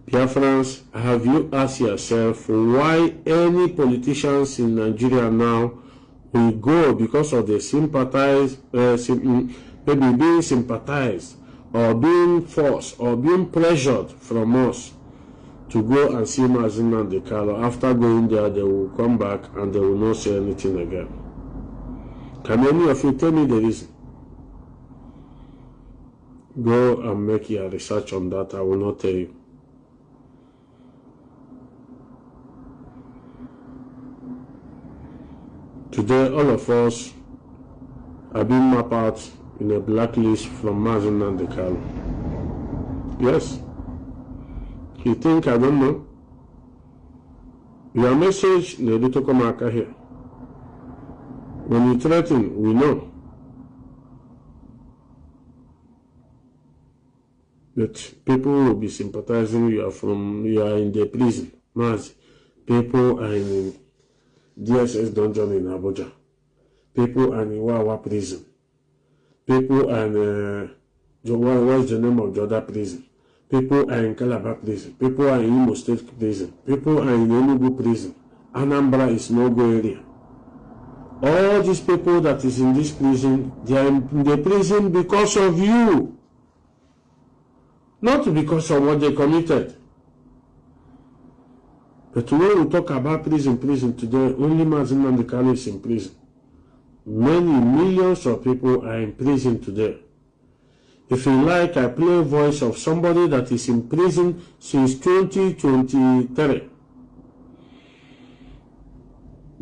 Biafrans, have you asked yourself why any politicians in Nigeria now will go because of the sympathize, maybe being sympathized or being forced or being pressured from us to go and see Mazi Nnamdi? After going there, they will come back and they will not say anything again. Can any of you tell me the reason? Go and make your research on that. I will not tell you. Today, all of us are being mapped out in a blacklist from Mazi Nnamdi. Yes. You think I don't know? Your message, need to come back here. When you threaten, we know. But people will be sympathizing. You are in the prison. Mazi. People are in DSS dungeon in Abuja. People are in Wawa prison. People are in what's the name of the other prison? People are in Calabar prison. People are in Imo State prison. People are in Enugu prison. Anambra is no-go area. All these people that is in this prison, they are in the prison because of you. Not because of what they committed. But when we talk about prison today, only Mazi Nnamdi is in prison. Many millions of people are in prison today. If you like, I play a voice of somebody that is in prison since 2023.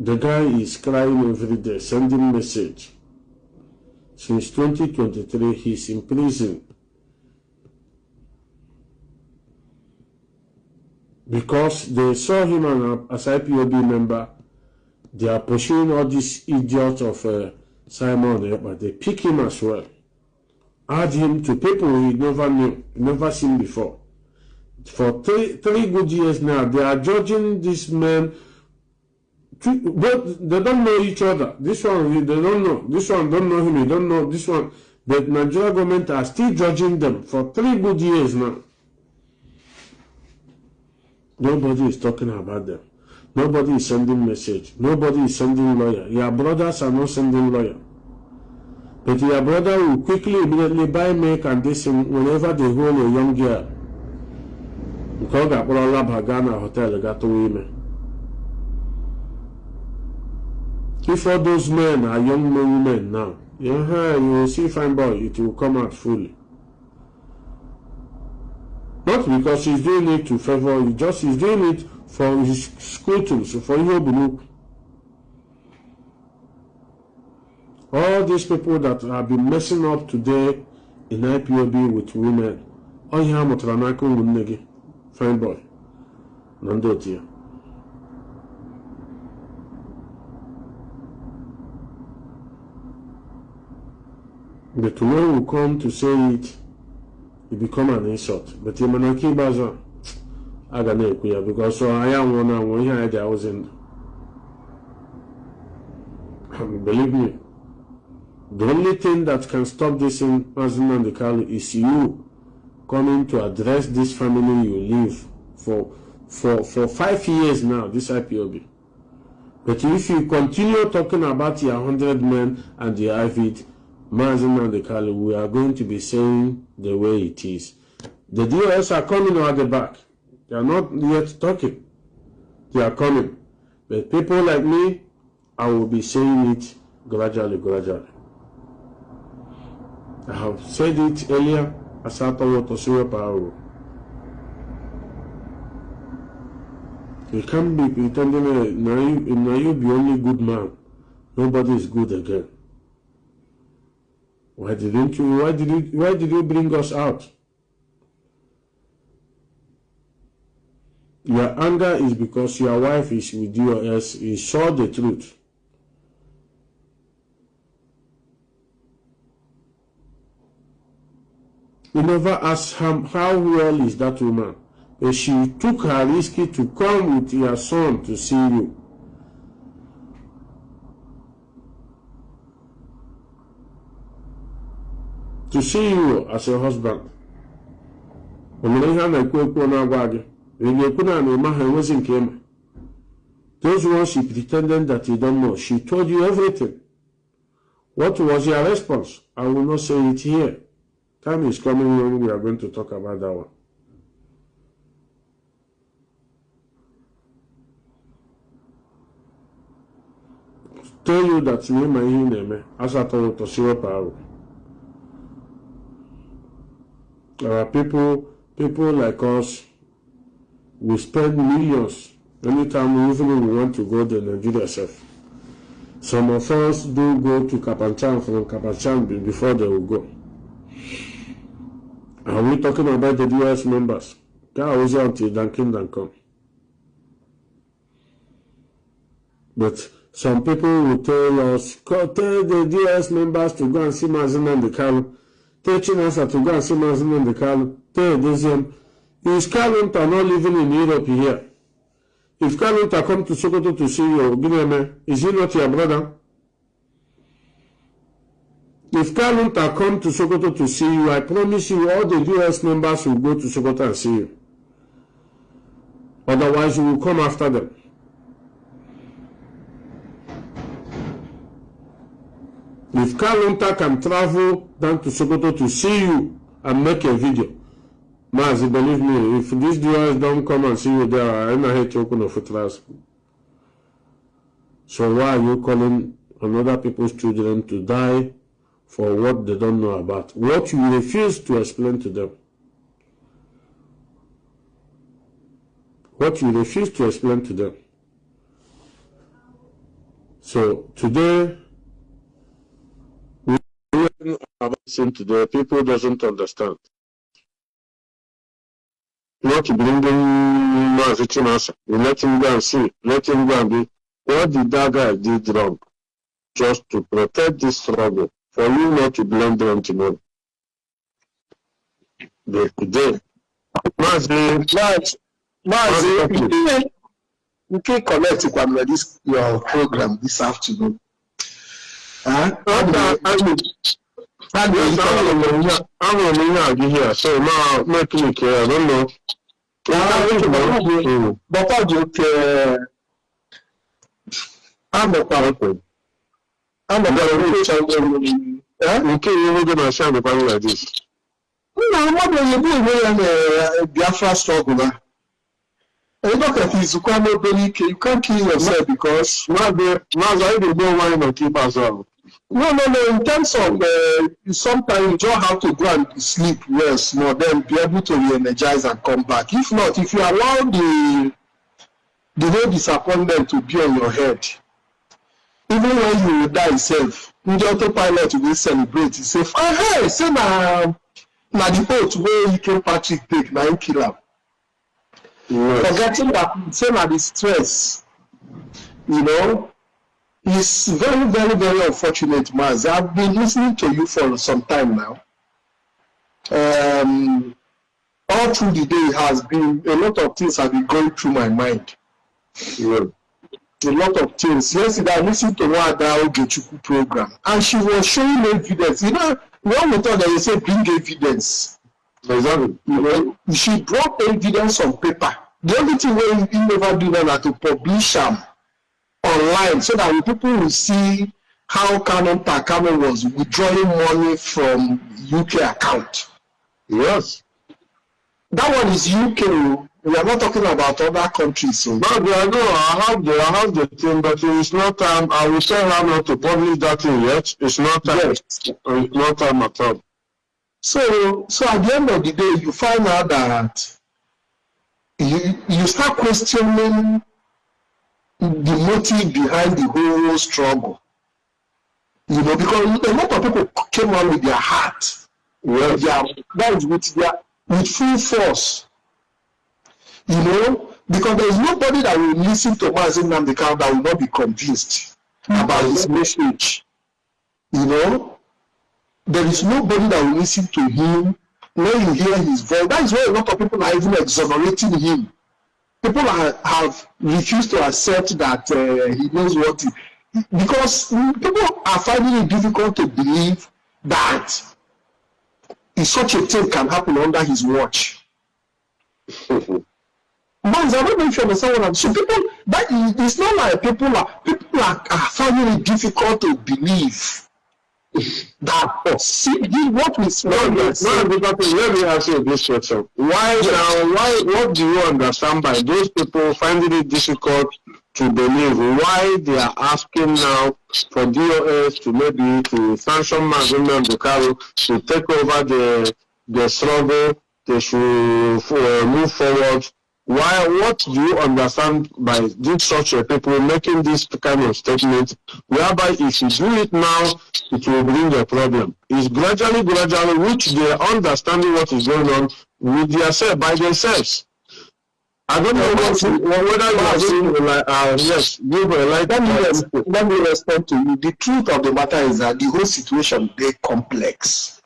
The guy is crying every day, sending message. Since 2023, he's in prison. Because they saw him as IPOB member, they are pushing all these idiots of Simon Ekpa. They pick him as well. Add him to people he never knew, never seen before. For three good years now, they are judging this man. But they don't know each other. This one, they don't know. This one don't know him, he don't know this one. But Nigeria government are still judging them for 3 good years now. Nobody is talking about them. Nobody is sending message. Nobody is sending lawyer. Your brothers are not sending lawyer. But your brother will quickly, immediately buy make and this whenever they hold a young girl. Because I put a lab Hagana hotel, they got 2 women. If all those men are young women now, you will see fine boy, it will come out fully. Not because he's doing it to favor, he's doing it for his school tools, for Ipob. All these people that have been messing up today in IPOB with women. Oh, yeah, Motranako Munegi, fine boy. Nnamdi. But tomorrow will come to say it become an insult. But Yamanaki Baza, I don't know, because so I am one here I was in. Believe me, the only thing that can stop this in Nnamdi is you coming to address this family you live for 5 years now, this IPOB. But if you continue talking about your 100 men and the Avid, Mazi Nnamdi, we are going to be saying the way it is. The DOS are coming at the back. They are not yet talking. They are coming. But people like me, I will be saying it gradually. I have said it earlier. You can't be pretending now you be only good man. Nobody is good again. Why did you bring us out? Your anger is because your wife is with you, or else you saw the truth. You never asked him how well is that woman. But she took her risk to come with your son to see you. To see you as a husband. Those ones she pretended that you don't know. She told you everything. What was your response? I will not say it here. Time is coming when we are going to talk about that one. Tell you that me as I told to see power. Our people like us, we spend millions anytime we want to go to Nigeria self. Some of us do go to Kapanchan from Kapanchan before they will go. Are we talking about the US members? That was until Kingdom come. But some people will tell us, tell the US members to go and see Mazi Nnamdi, teaching us to go and see Mazi Nnamdi, tell them, is Kanu not living in Europe here? If Kanu come to Sokoto to see you, is he not your brother? If Kanu come to Sokoto to see you, I promise you all the US members will go to Sokoto and see you. Otherwise, you will come after them. If Kanu can travel down to Sokoto to see you and make a video, Mazi, believe me, if these US don't come and see you there, I don't hate you on footers. So why are you calling on other people's children to die for what they don't know about? What you refuse to explain to them. What you refuse to explain to them. So today, today, people doesn't understand. Not bringing Mazi Chinasa. You let him go and see. Let him go and be. What did that guy did wrong? Just to protect this struggle. For you not to blame them tomorrow. But today, Mazi, you can connect with this your program this afternoon. I'm here, so now make me care. I don't know. But how do you care? I'm a powerful. I'm a very rich and okay, you're going to share the family like this. No, what do you do when Biafra struggle? You look at this, you can't kill yourself because Mazi, I don't know why not keep us out. No. In terms of sometimes you just have to go and sleep well, more then be able to re-energize and come back. If not, if you allow the whole disappointment to be on your head, even when you die self, the autopilot will celebrate. You say, hey, say na the boat where you can Patrick take, na him kill him. Yes. Forgetting that, say na the stress, you know. It's very, very, very unfortunate, Mazi. I've been listening to you for some time now. All through the day has been a lot of things have been going through my mind. Yeah. A lot of things. Yesterday I listened to one Ogechuku program, and she was showing evidence. You know, when we thought that you say bring evidence. Exactly. You know, she brought evidence on paper. The only thing we never do now is to publish them online so that people will see how Kanu was withdrawing money from UK account. Yes. That one is UK. We are not talking about other countries. So. No, I have the thing, but it's not time. I will tell her not to publish that thing yet. It's not time. Yes. It's not time at all. So at the end of the day, you find out that you start questioning the motive behind the whole struggle. You know, because a lot of people came on with their heart. Yes. That is with full force. You know, because there is nobody that will listen to Mazi Nnamdi that will not be convinced about his message. You know, there is nobody that will listen to him when you hear his voice. That is why a lot of people are even exonerating him. People have refused to accept that he knows what because people are finding it difficult to believe that such a thing can happen under his watch. But I don't know if you understand what I'm saying. So people, it's not like people are finding it difficult to believe that see what we smell. Let me ask you this question. What do you understand by those people finding it difficult to believe? Why they are asking now for DOS to maybe to sanction Mazi Nnamdi to take over the struggle, they should move forward? Why? What do you understand by this such a people making this kind of statement, whereby if you do it now, it will bring a problem? It's gradually, which they are understanding what is going on with themselves, by themselves. I don't know whether you are saying yes, give a light. Let me respond to you. The truth of the matter is that the whole situation is complex.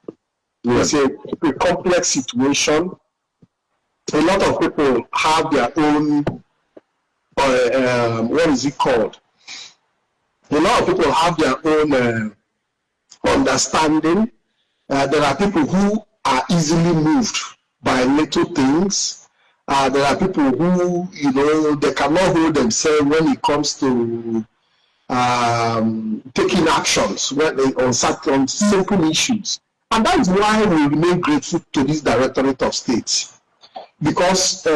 Yes. It's a complex situation. A lot of people have their own, what is it called? A lot of people have their own understanding. There are people who are easily moved by little things. There are people who, you know, they cannot hold themselves when it comes to taking actions on certain simple issues. And that is why we remain grateful to this Directorate of State. Because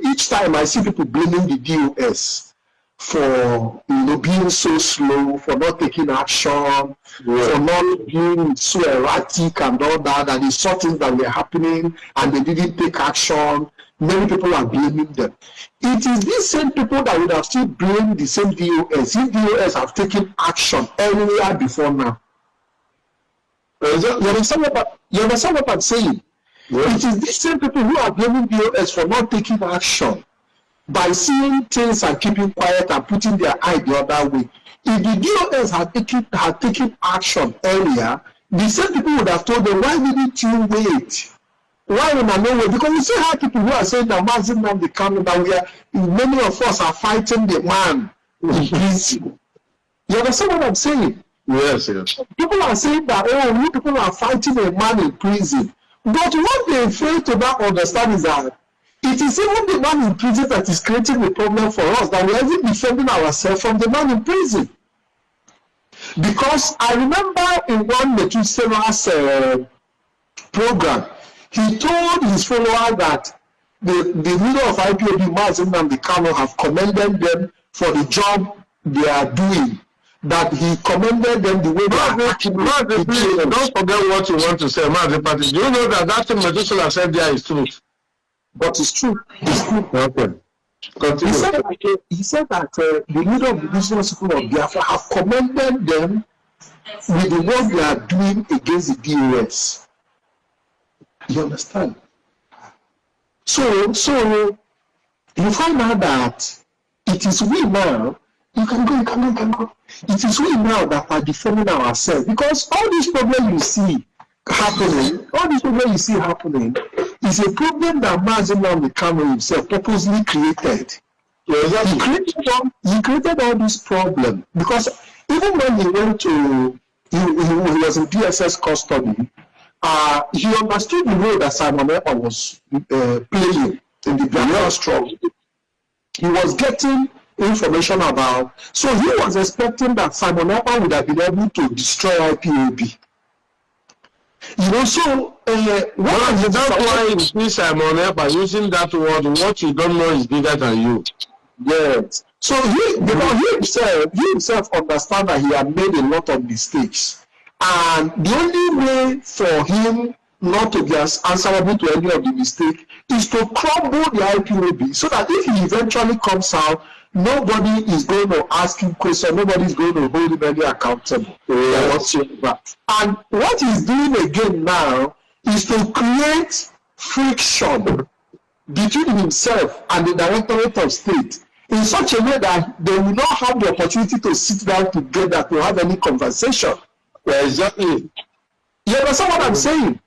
each time I see people blaming the DOS for being so slow, for not taking action, for not being so erratic and all that, and it's something that were happening and they didn't take action, many people are blaming them. It is these same people that would have still blamed the same DOS if DOS have taken action earlier before now. You understand what I'm saying? It is these same people who are blaming DOS for not taking action by seeing things and keeping quiet and putting their eye the other way. If the DOS had taken action earlier, the same people would have told them, why didn't you wait? Why would I not wait? Because you see how people who are saying that Mazi Nnamdi Kanu, that many of us are fighting the man in prison. You understand what I'm saying? Yes. People are saying that, you people are fighting a man in prison. But what they fail to not understand is that it is even the man in prison that is creating the problem for us, that we are even defending ourselves from the man in prison. Because I remember in one Methuselah's program, he told his follower that the leader of IPOB, Mazi Nnamdi Kanu, have commended them for the job they are doing. that he commended them the way they are acting. Please, don't forget what you want to say, Mazi Party. Do you know that thing Methuselah said there is truth? But it's true. It's true. Okay. Continue. He said that the leader of the indigenous people of Biafra have commended them with the work they are doing against the DOS. You understand? So you find out that it is we now. You can go. It is we now that are defending ourselves, because all these problems you see happening, is a problem that Mazi Nnamdi Kanu himself purposely created. He created all these problems because even when he went to, he was in DSS custody, he understood the role that Simon Ekpa was playing in the Biafra struggle. He was getting information about, so he was expecting that Simon Ekpa would have been able to destroy IPOB. You know, so that's why you see Simon Ekpa using that word, what you don't know is bigger than you. Yes. So he himself understand that he had made a lot of mistakes. And the only way for him not to be answerable to any of the mistakes is to crumble the IPOB, so that if he eventually comes out, nobody is going to ask him questions, nobody is going to hold him any accountable. Whatsoever. And what he's doing again now is to create friction between himself and the Directorate of State in such a way that they will not have the opportunity to sit down together to have any conversation. Well, exactly. You understand what I'm saying?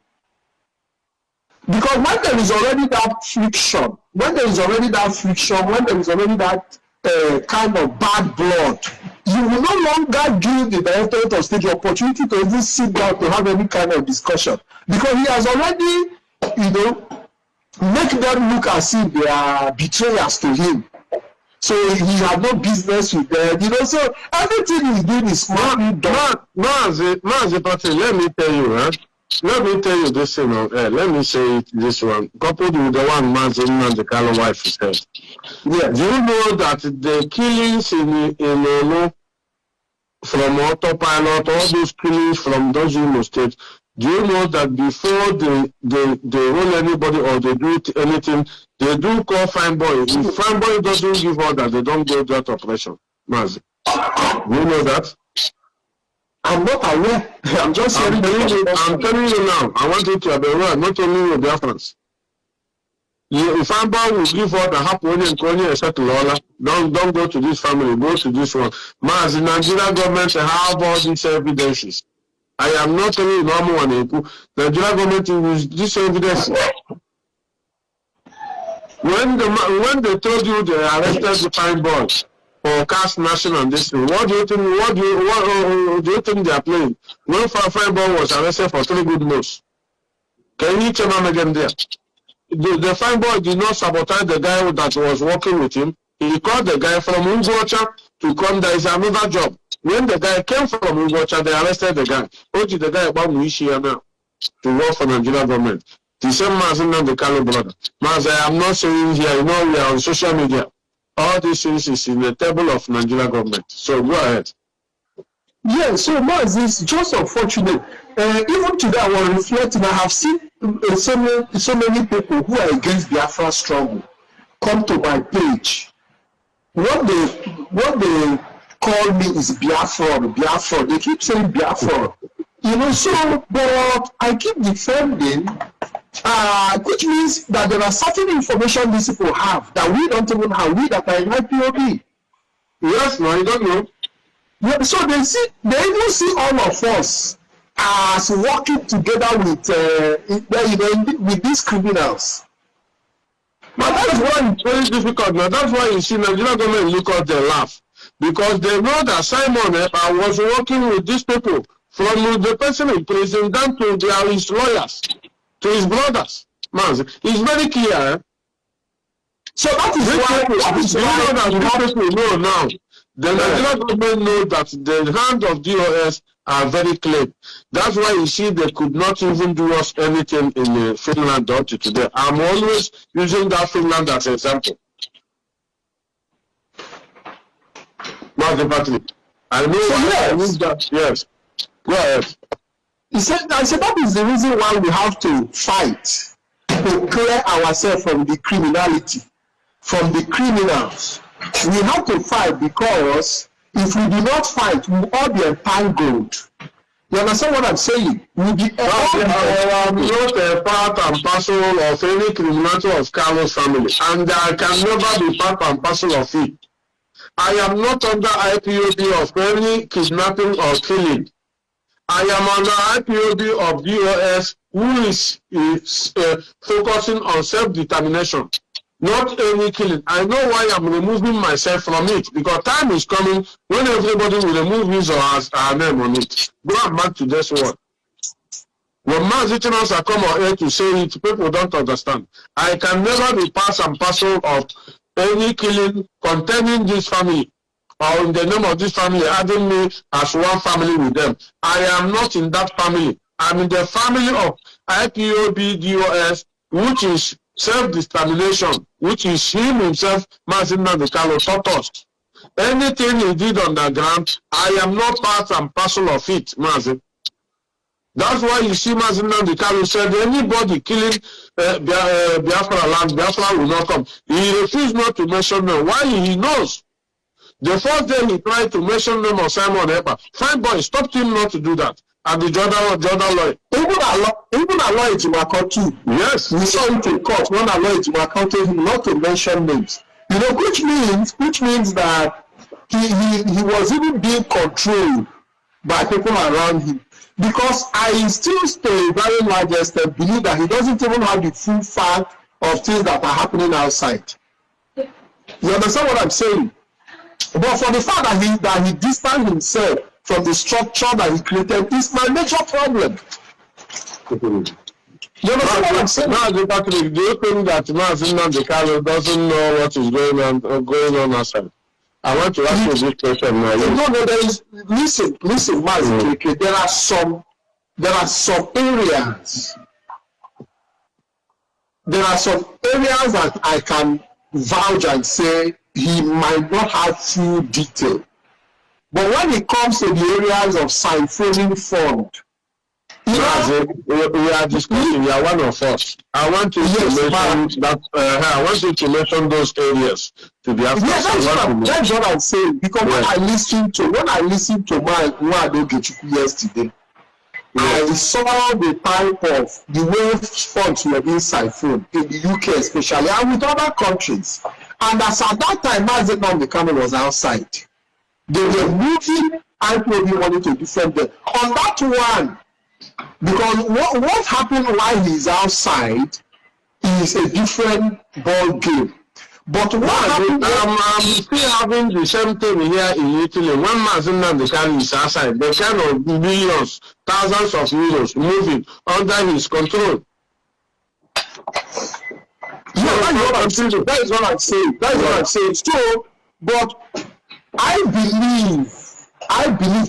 Because when there is already that friction, when there is already that kind of bad blood, you will no longer give the Directorate of State the opportunity to even sit down to have any kind of discussion, because he has already, make them look as if they are betrayers to him. So he had no business with them, so everything he's doing is smartly done. Mazi Party, let me tell you this thing. Let me say it this one, coupled with the one Mazi Nnamdi Kanu wife said. Yeah, do you know that the killings in from autopilot, all those killings from those Imo states, do you know that before they roll anybody or they do anything, they do call fine boy? If fine boy doesn't give order, they don't go that operation. Mazi, do you know that? I'm not aware. I'm just I'm telling you now. I want you to be aware, not only with Biafrans. If fine boy will give order, happen and Kanye settle all. Don't go to this family, go to this one. Mazi, Nigeria government have all these evidences. I am not telling you normal one. The Nigeria government use this evidence. When they told you they arrested the fine boys for cash national and this thing, what do you think they are playing? When fine boy was arrested for 3 good months, can you tell them again there? The fine boy did not sabotage the guy that was working with him. He called the guy from Ungocha to come. There is another job. When the guy came from Ungocha, they arrested the guy. The guy about Muishia now to work for Nigeria government. The same Mazi Nnamdi Kanu brother. Mazi, I am not saying here, we are on social media. All these things is in the table of Nigeria government. So go ahead. Yeah, so Mazi, is just unfortunate. Even today, I was reflecting. I have seen so many people who are against Biafra struggle come to my page. What they call me is Biafra. They keep saying Biafra. But I keep defending, which means that there are certain information these people have that we don't even have, we that are in IPOB. Yes, no, you don't know. Yeah, so they even see all of us as working together with these criminals. But that's why it's very difficult. Now that's why you see Nigeria government look at their laugh. Because they know that Simon was working with these people, from the person in prison down to his lawyers, to his brothers. Man, it's very clear. So that is why people know now. The Nigerian government know that the hand of DOS are very clean. That's why you see they could not even do us anything in Finland up to today. I'm always using that Finland as an example. Mazi Party. I know. Yes. Go ahead. I said that is the reason why we have to fight to clear ourselves from the criminality, from the criminals. We have to fight because if we do not fight, we will all be entangled. You understand what I'm saying? We'll be I am not a part and parcel of any criminality of Kanu's family, and I can never be part and parcel of it. I am not under IPOB of any kidnapping or killing. I am under IPOB of DOS, who is focusing on self-determination, not any killing. I know why I'm removing myself from it, because time is coming when everybody will remove his or her name on it. Go back to this one. When Mazi are come on here to say it, people don't understand. I can never be part and parcel of any killing containing this family, or in the name of this family, adding me as one family with them. I am not in that family. I'm in the family of IPOB DOS, which is self-determination, which is him himself, Mazi Nnamdi taught us. Anything he did on the ground, I am not part and parcel of it, Mazi. That's why you see Mazi Nnamdi said anybody killing Biafra land, Biafra will not come. He refused not to mention them. Why? He knows. The first day he tried to mention them of Simon Epa. Fine boy stopped him not to do that. And the Jordan lawyer. Even a lawyer to Waka too. Yes. We saw it in court when a lawyer to Waka told him not to mention names. You know, which means that he was even being controlled by people around him. Because I still to a very large extent believe that he doesn't even have the full fact of things that are happening outside. You understand what I'm saying? But for the fact that he distanced himself from the structure that he created is my major problem. You understand what I'm saying? Now, Patrick, do you think that Mazi Nnamdi doesn't know what is going on outside? I want to ask you this question now. No, there is. Listen, Mazi, Keke, there are some areas. There are some areas that I can vouch and say he might not have full detail. But when it comes to the areas of siphoning fund, we are discussing. You are one of us. I want you to mention that. I want you to mention those areas to be after. Yeah, that's what I'm saying. Because when I listened to my Nnamdi yesterday, I saw the type of the way funds were being siphoned in the UK, especially, and with other countries. And as at that time, Mazi Nnamdi was outside. They were moving IPOB money to different them. On that one, because what happened while he's outside is a different ball game. But what happened? I'm still having the same thing here in Italy. When Mazi Nnamdi is outside, the kind of millions, thousands of euros moving under his control. Yeah, that is what I'm saying. So, but I believe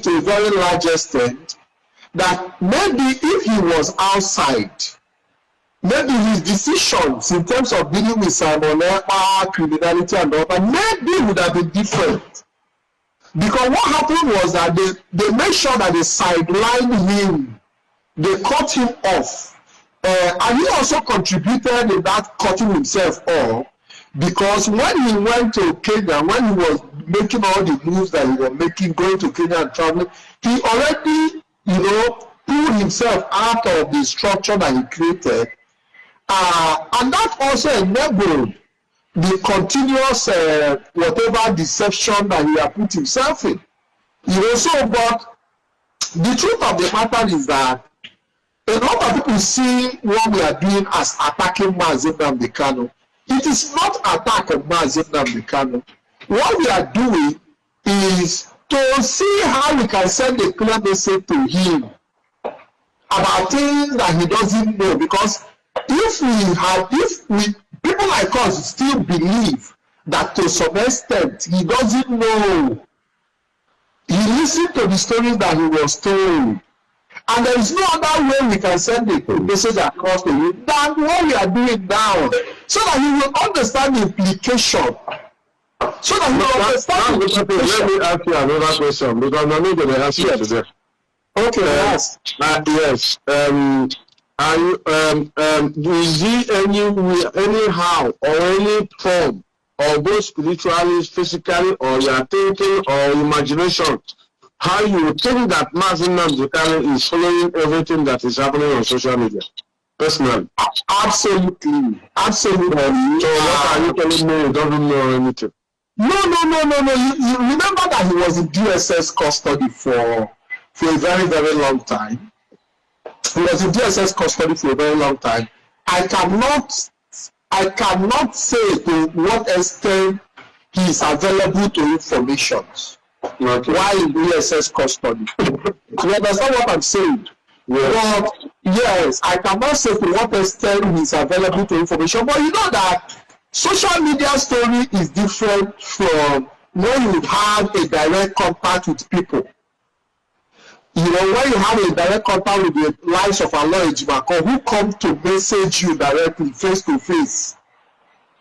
to a very large extent that maybe if he was outside, maybe his decisions in terms of dealing with Simon Epa, criminality and all that, maybe would have been different. Because what happened was that they made sure that they sidelined him, they cut him off. And he also contributed in that cutting himself off, because when he went to Kenya, when he was making all the moves that he was making, going to Kenya and traveling, he already, pulled himself out of the structure that he created. And that also enabled the continuous whatever deception that he had put himself in. But the truth of the matter is that a lot of people see what we are doing as attacking Mazi Nnamdi. It is not attack of Mazi Nnamdi. What we are doing is to see how we can send a clear message to him about things that he doesn't know. Because if people like us still believe that to some extent he doesn't know, he listened to the stories that he was told. And there is no other way we can send a message across to you than what we are doing now, so that he will understand the implication so that you understand. Let me ask you another question because I'm not going to ask you today. Okay, yes. Yes. Are you, is he anyhow or any form or both spiritually, physically, or your thinking or imagination, how you think that Mazi Nnamdi is following everything that is happening on social media? Personally. Absolutely. Absolutely. So what are you telling me? He doesn't know anything. No. You remember that he was in DSS custody for a very, very long time. He was in DSS custody for a very long time. I cannot say to what extent he is available to information while in DSS custody. You understand what I'm saying? Yes. But yes, I cannot say to what extent he is available to information. But you know that social media story is different from when you have a direct contact with people. You know, when you have a direct contact with the likes of Aloy Ejimako who come to message you directly, face to face.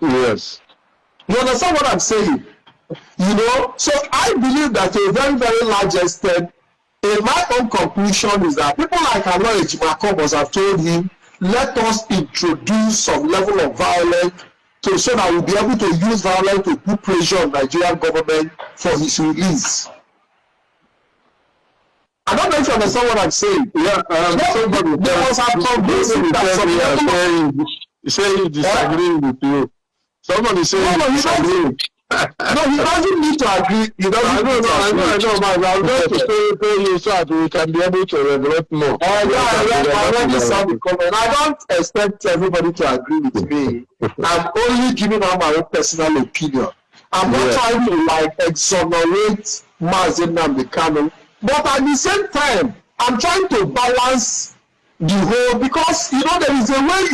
Yes. You understand what I'm saying? You know, so I believe that to a very, very large extent, in my own conclusion is that people like Aloy Ejimako must have told him, let us introduce some level of violence so that we'll be able to use violence to put pressure on the Nigerian government for his release. I don't know if you understand what I'm saying. Yeah, somebody there was a convincing that you say he disagrees with you. Somebody say he disagrees. No, he doesn't need to agree. He doesn't I know, but I'm going to tell you so that we can be able to regulate more. I already saw the comment. I don't expect everybody to agree with me. I'm only giving out my own personal opinion. I'm not trying to exonerate Mazi Nnamdi Kanu, but at the same time, I'm trying to balance the whole, because you know there is a way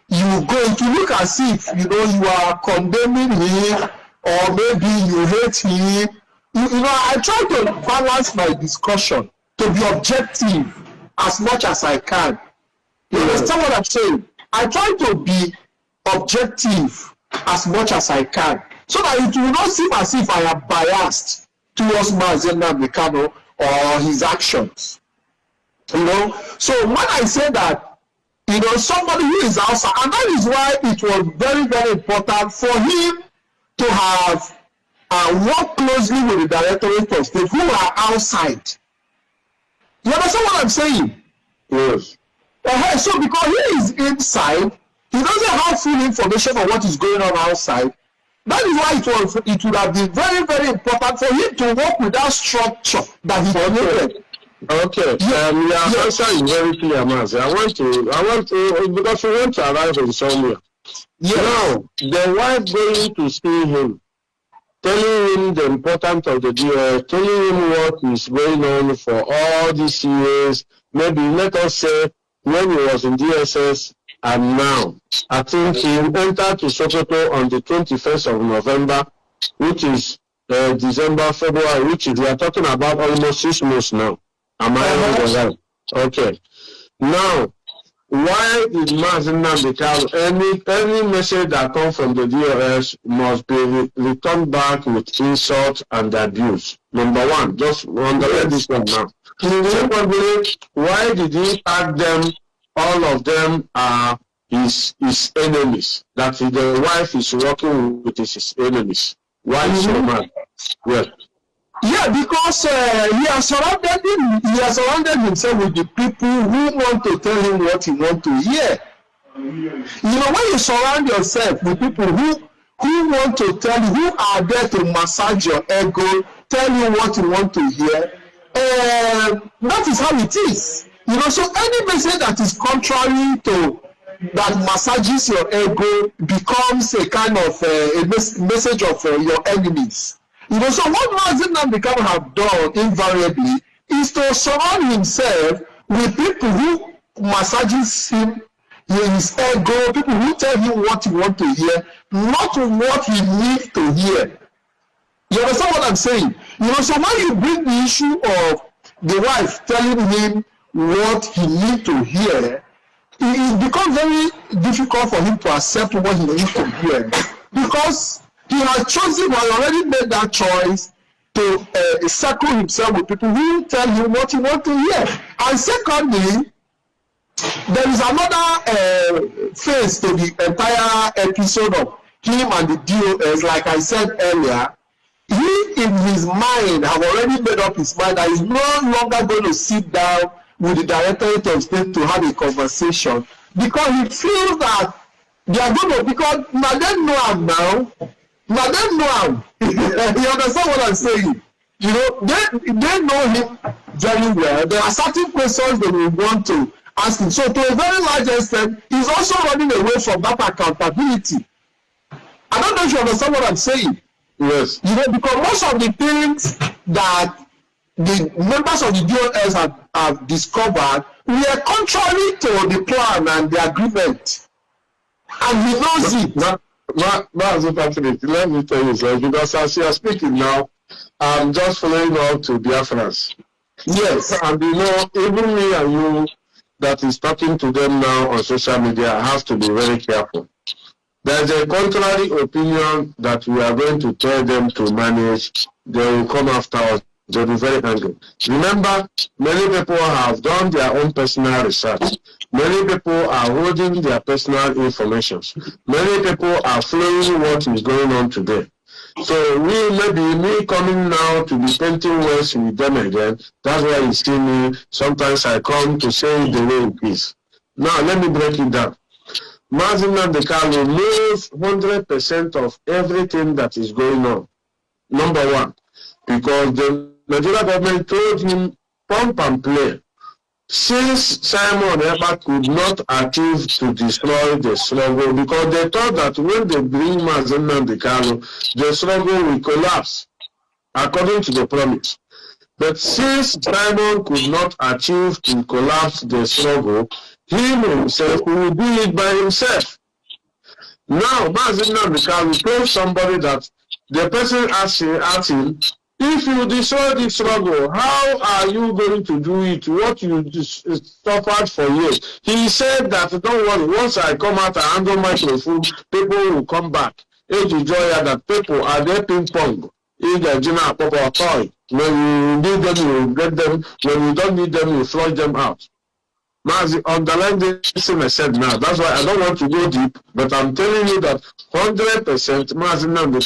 you go to look as if you are condemning him or maybe you hate him. I try to balance my discussion to be objective as much as I can. You understand what I'm saying? I try to be objective as much as I can, so that it will not seem as if I am biased towards Mazi Nnamdi Kanu or his actions. So when I say that, somebody who is outside, and that is why it was very, very important for him to have work closely with the Directorate of State who are outside. You understand what I'm saying? Yes. So because he is inside, he doesn't have full information on what is going on outside. That is why it would have been very, very important for him to work with that structure that he created. Okay. Your answer is very clear, Mazi. I want to, because we want to arrive in somewhere. Yes. Now, the wife going to see him, telling him the importance of the deal, telling him what is going on for all these years, maybe let us say when he was in DSS and now. I think he entered to Sokoto on the 21st of November, which is December, February, which is, we are talking about almost 6 months now. Am I right? Okay. Now, why did Mazi Nnamdi Kanu, any message that comes from the DOS must be returned back with insult and abuse? Number one, just underline this one now. Secondly, why did he tag them? All of them are his enemies. That the wife is working with his enemies. Why so mad? Yes. Yeah, because he has surrounded himself with the people who want to tell him what he wants to hear. When you surround yourself with people who want to tell you, who are there to massage your ego, tell you what you want to hear, that is how it is. So any message that is contrary to, that massages your ego, becomes a kind of a message of your enemies. So what Mazi Nnamdi Kanu have done invariably is to surround himself with people who massages him, his ego, people who tell him what he wants to hear, not what he needs to hear. You understand what I'm saying? So when you bring the issue of the wife telling him what he needs to hear, it becomes very difficult for him to accept what he needs to hear, because He has already made that choice to circle himself with people who tell him what he wants to hear. And secondly, there is another phase to the entire episode of him and the DOS. Like I said earlier, he in his mind have already made up his mind that he's no longer going to sit down with the Directorate of State to have a conversation, because he feels that they are going to, because now them know him now. Now them know him. You understand what I'm saying? You know, they know him very well. There are certain questions they will want to ask him. So to a very large extent, he's also running away from that accountability. I don't know if you understand what I'm saying. Yes. You know, because most of the things that the members of the DOS have discovered were contrary to the plan and the agreement. And he knows it. Mazi Patrick, let me tell you something, because as you are speaking now, I'm just following up to Biafrans. Yes. And you know, even me and you that is talking to them now on social media have to be very careful. There's a contrary opinion that we are going to tell them to manage. They will come after us. They'll be very angry. Remember, many people have done their own personal research. Many people are holding their personal information. Many people are following what is going on today. So me coming now to be painting words with them again, that's why you see me. Sometimes I come to say the way it is. Now, let me break it down. Mazi Nnamdi knows 100% of everything that is going on. Number one, because the Nigeria government told him, pump and play. Since Simon Ekpa could not achieve to destroy the struggle, because they thought that when they bring Mazi Nnamdi, the struggle will collapse, according to the promise. But since Simon could not achieve to collapse the struggle, he himself will do it by himself. Now, Mazi Nnamdi told somebody that the person asked him, if you destroy the struggle, how are you going to do it? What you suffered for years? He said that, don't worry, once I come out and handle microphone, people will come back. It's the joy that people are there ping pong. In the Gina Papa toy. When you need them, you get them. When you don't need them, you flush them out. Mazi, underline this thing I said now. That's why I don't want to go deep, but I'm telling you that 100% Mazi Nnamdi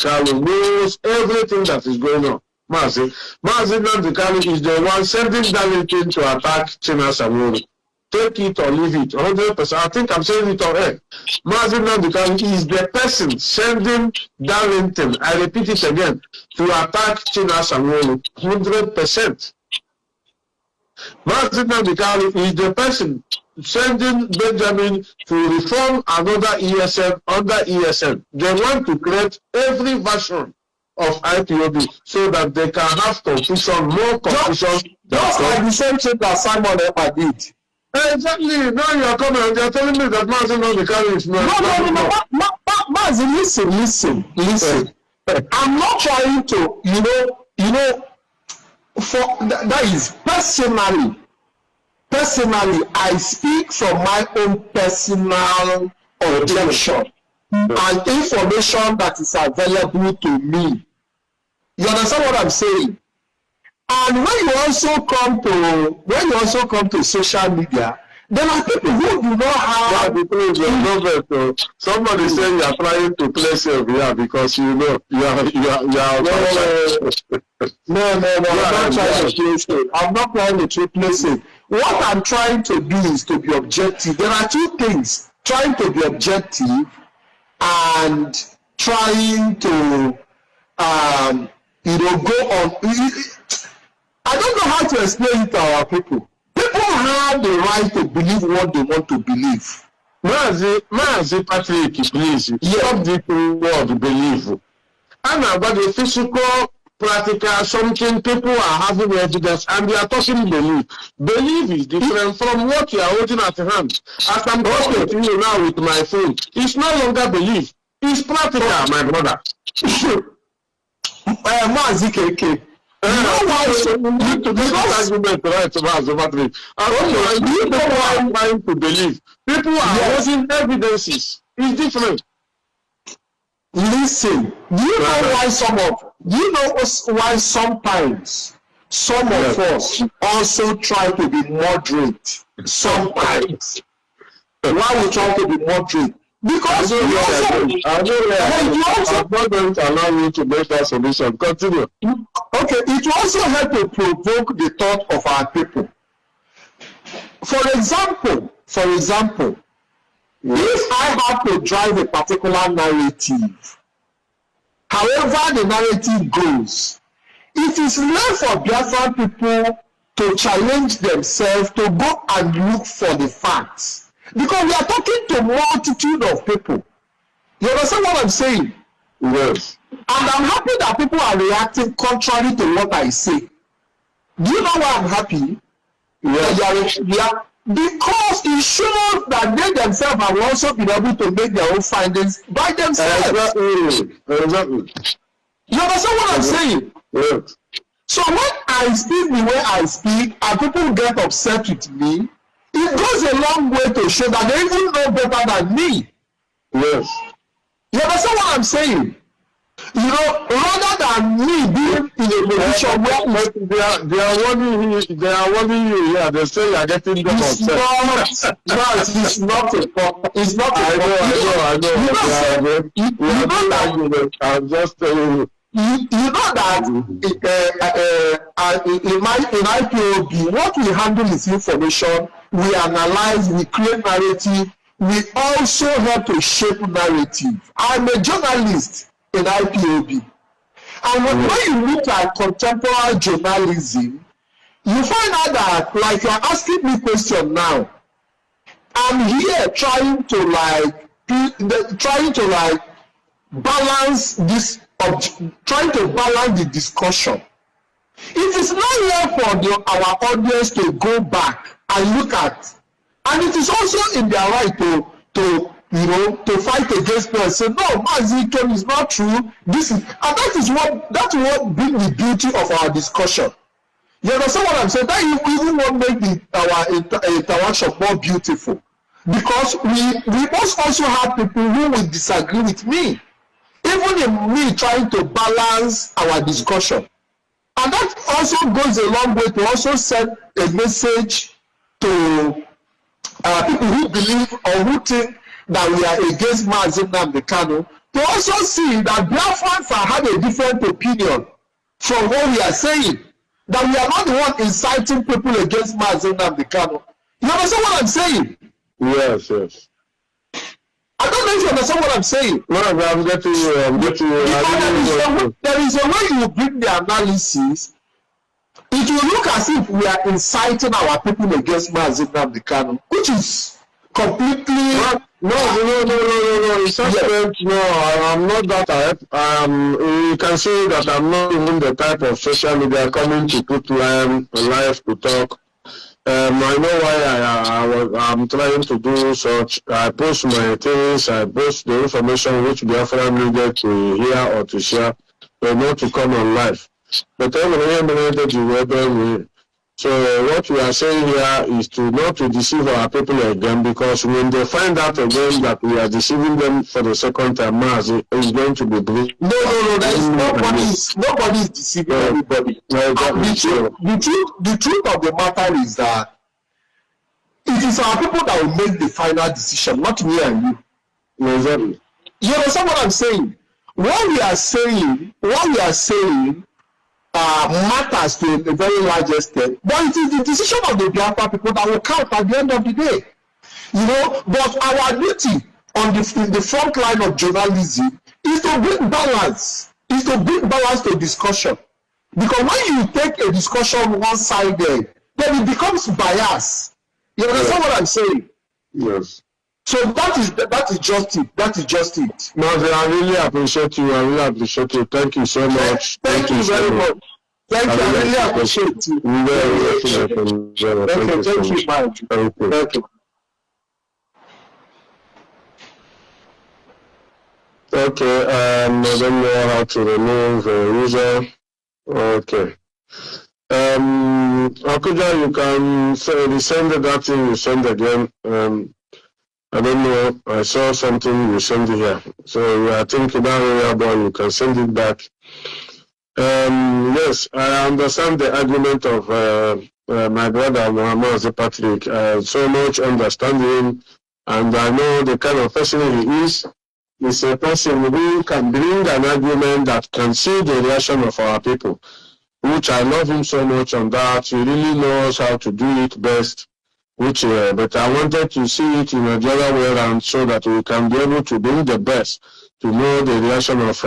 knows everything that is going on. Mazi Nnamdi is the one sending Darlington to attack China Samori. Take it or leave it, 100%. I think I'm saying it on air. Mazi Nnamdi is the person sending Darlington, I repeat it again, to attack China Samori, 100%. Mazi Nnamdi is the person sending Benjamin to reform another ESN under ESN. They want to create every version of IPOB so that they can have confusion, more confusion. Just like the same thing that Simon Ekpa did. Exactly. Now you are coming and they are telling me that Mazi Nnamdi is not. No. Mazi, listen. I'm not trying to, you know, for that is personally, I speak from my own personal objection and information that is available to me. You understand what I'm saying? And when you also come to social media, there are people who do not have. Somebody saying you are trying to play safe here because you are. No. I'm not trying to play safe. What I'm trying to do is to be objective. There are two things: trying to be objective and trying to, go on. I don't know how to explain it to our people. People have the right to believe what they want to believe. Mazi Patrick, please. Stop the word believe. And about the physical, practical, something people are having evidence and they are talking belief. Belief is different from what you are holding at hand. As I'm talking to you now with my phone, it's no longer belief. It's practical, my brother. Mazi Keke. You know why? To this argument, right, Mazi Patrick. You know why I'm trying to believe. People are holding evidences. It's different. Listen, do you know why sometimes some of us also try to be moderate? Sometimes. Why we try to be moderate? Because I'm not going to allow you to make that solution. Continue. Okay, it will also help to provoke the thought of our people. For example, if I have to drive a particular narrative, however the narrative goes, it is left for Biafran people to challenge themselves to go and look for the facts. Because we are talking to a multitude of people. You understand what I'm saying? Yes. And I'm happy that people are reacting contrary to what I say. Do you know why I'm happy? Yes. Because it shows that they themselves have also been able to make their own findings by themselves. Exactly. You understand what I'm saying? Yes. So when I speak the way I speak and people get upset with me, it goes a long way to show that they even know better than me. Yes. You understand what I'm saying? You know, rather than me being in a position where they are warning you here. They say you are getting them upset. It's not a problem. It's not a problem. I know. I'm just telling you. You know that in IPOB, what we handle is information, we analyze, we create narrative, we also help to shape narrative. I'm a journalist in IPOB. And when you look at contemporary journalism, you find out that, like you're asking me question now, I'm here trying to balance this, trying to balance the discussion. It is not here for our audience to go back and look at, and it is also in their right to fight against me and say, no, Mazi claim is not true. This is, and that's what brings the beauty of our discussion. You understand what I'm saying? That even what make our interaction more beautiful, because we must also have people who will disagree with me. Even in me trying to balance our discussion. And that also goes a long way to also send a message to people who believe or who think that we are against Mazi Nnamdi Kanu, to also see that Biafrans have a different opinion from what we are saying. That we are not the one inciting people against Mazi Nnamdi Kanu. You understand what I'm saying? Yes. I don't know if you understand what I'm saying. No, I'm getting you. There is a way you bring the analysis. It will look as if we are inciting our people against Mazi Nnamdi Kanu, which is completely... No. It's not correct. No, I'm not that type. You can see that I'm not even the type of social media coming to put live to talk. I know why I'm trying to do such. I post my things, I post the information which Biafra needed to hear or to share, but not to come on live. But so what we are saying here is to not to deceive our people again, because when they find out again that we are deceiving them for the second time, Mazi is going to be brutal. No, nobody is deceiving anybody. The truth of the matter is that it is our people that will make the final decision, not me and you. Exactly. You understand what I'm saying? What we are saying matters to a very large extent, but it is the decision of the Biafra people that will count at the end of the day. You know, but our duty in the front line of journalism is to bring balance, to discussion. Because when you take a discussion one-sided, then it becomes bias. You understand what I'm saying? Yes. So that is just it. No, I really appreciate you. Thank you so much. Thank you very much. Thank you. I really appreciate you. Thank you, Mike. Thank you. Okay, I don't know how to remove the user. Okay. Akuja, you can send that thing you send again. I don't know. I saw something you sent here. So I think that area boy, you can send it back. Yes, I understand the argument of my brother Mazi Patrick. I so much understand him, and I know the kind of person he is. He's a person who can bring an argument that can see the reaction of our people, which I love him so much on that. He really knows how to do it best. But I wanted to see it in a general way around so that we can be able to bring the best to know the reaction of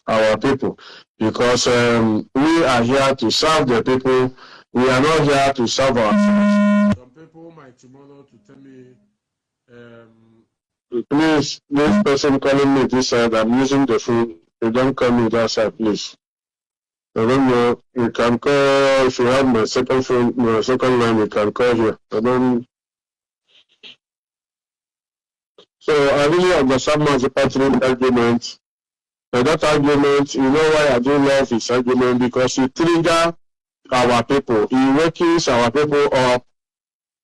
our people. Because we are here to serve the people. We are not here to serve ourselves. Some people might tomorrow to tell me, please, this person calling me this side, I'm using the phone. You don't call me that side, please. I don't know. You can call if you have my second phone, my second line. You can call here. So I really understand Mazi Patrick argument. And that argument, you know why I do love his argument, because he triggers our people. He wakes our people up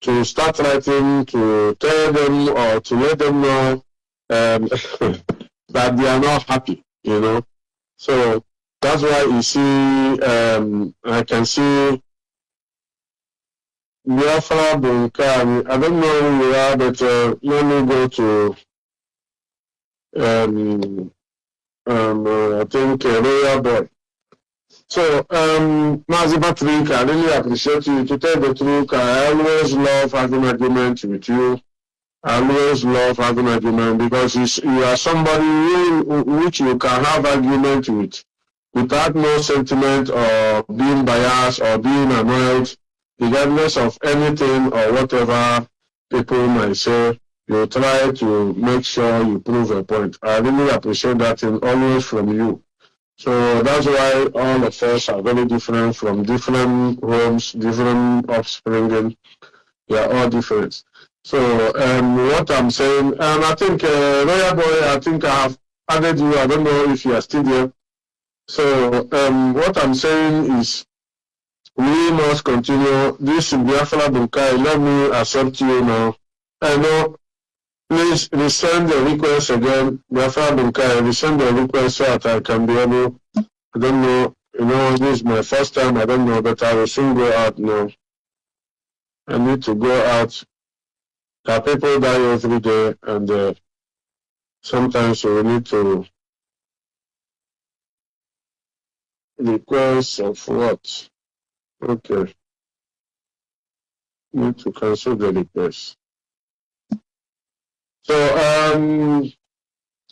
to start writing, to tell them or to let them know that they are not happy. So. That's why you see, I can see Biafra Bunkari. I don't know who you are, but let me go to, I think, Royal Boy. So, Mazi Patrick, I really appreciate you. To tell the truth, I always love having an argument with you. I always love having an argument because you are somebody which you can have argument with. Without no sentiment or being biased or being annoyed, regardless of anything or whatever people might say, you try to make sure you prove a point. I really appreciate that and always from you. So that's why all of us are very different from different homes, different offspring. We are all different. So what I'm saying, and I think, Royal Boy, I think I have added you. I don't know if you are still there. So what I'm saying is we must continue. This Biafra Bunkai, let me accept you now. I know, please resend the request again. Biafra Bunkai, resend the request so that I can be able, I don't know, this is my first time, I don't know, but I will soon go out now. I need to go out. There are people die every day, and sometimes we need to request of what? Okay. Need to cancel the request. So,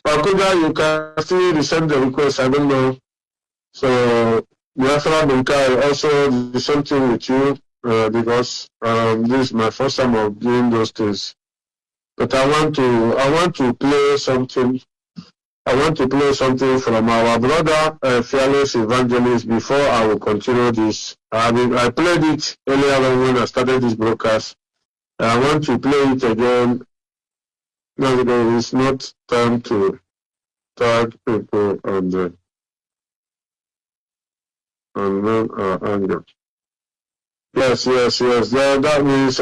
Akuda, you can still resend the request, I don't know. So, Biafra Bunkai, also the same thing with you, because this is my first time of doing those things. But I want to play something. I want to play something from our brother, Fearless Evangelist, before I will continue this. I played it earlier on when I started this broadcast. I want to play it again. No, because it's not time to tag people on the anger. Yes. That means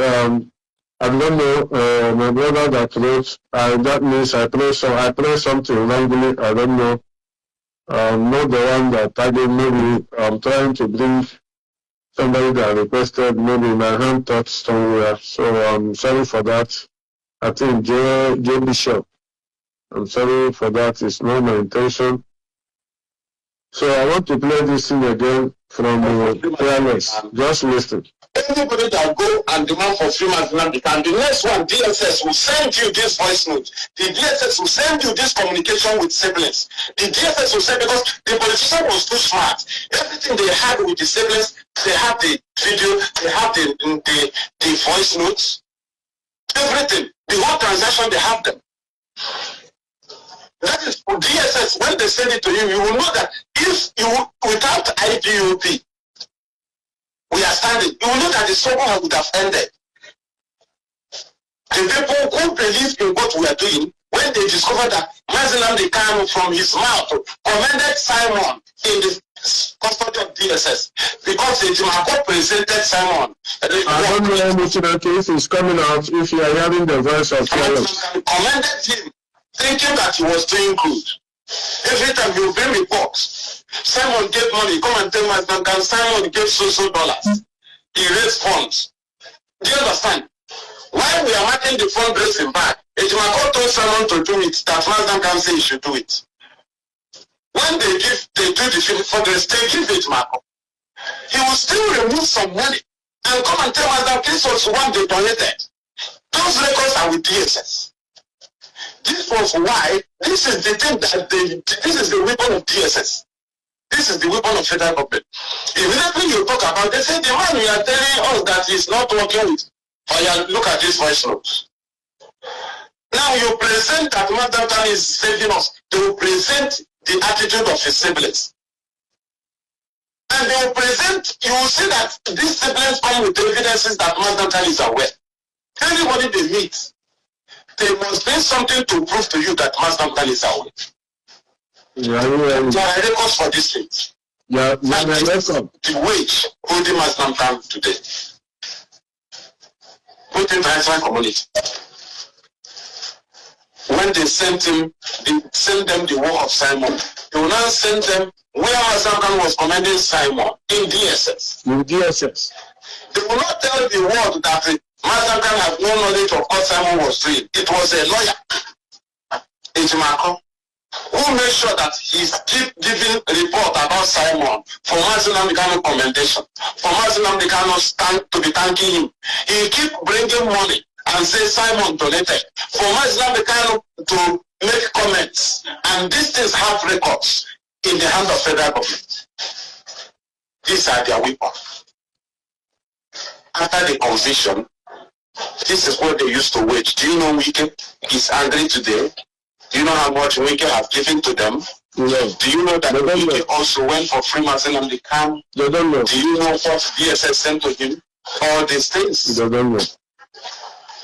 I don't know, my brother that wrote, that means I play something wrongly, I don't know. Not the one that tagged, maybe I'm trying to bring somebody that requested, maybe my hand touched somewhere, so I'm sorry for that. I think J Bishop, I'm sorry for that, it's not my intention. So I want to play this thing again from Fearless, just listen. Anybody that go and demand for freelance Nnamdi, and the next one, DSS, will send you this voice note. The DSS will send you this communication with siblings. The DSS will send, because the politician was too smart. Everything they had with the siblings, they had the video, they had the voice notes, everything. The whole transaction, they have them. That is for DSS. When they send it to you, you will know that if you, without IPOP, we are standing, you will know that the struggle would have ended. The people who believe in what we are doing, when they discover that Mazi Nnamdi Kanu from his mouth commended Simon in the custody of DSS because Ejimako presented Simon. I don't know anything if it's coming out, if you are hearing the voice of Carlos. Commended him, thinking that he was doing good. Every time you bring reports, Simon gave money, come and tell my Duncan, Simon gave so dollars. He raised funds. Do you understand? While we are making the fundraising back, Ejimako told Simon to do it, that Mazi can say he should do it. When they do the fundraising, they give Ejimako. He will still remove some money and come and tell us that this was one they donated. Those records are with DSS. This was why, this is the thing that this is the weapon of DSS. This is the weapon of federal government. Immediately you talk about, they say the man we are telling us that is not working with. Oh, look at this voice notes. Now you present that Mazi is saving us. They will present the attitude of his siblings. And they will present, you will see that these siblings come with evidences that Mazi is aware. Anybody they meet, they must bring something to prove to you that Mazi is aware. There are records for these things. Yeah, the wage holding Mazi today. Put in the Israel community. When they sent him, they sent them the work of Simon. They will now send them where Mazi was commanding Simon in DSS. In DSS. They will not tell the world that Mazi had no knowledge of what Simon was doing. It was a lawyer, Ejimako, who made sure that he keep giving report about Simon for Mazi commendation, for Mazi stand to be thanking him. He keep bringing money and say Simon donated for Mazi to make comments, and these things have records in the hand of federal government. These are their weapons. After the conviction, this is what they used to wage. Do you know Wike is angry today? Do you know how much Wike have given to them? No. Do you know that Wike also went for free Nnamdi Kanu? They don't know. Do you know what DSS sent to him? All these things. They don't know.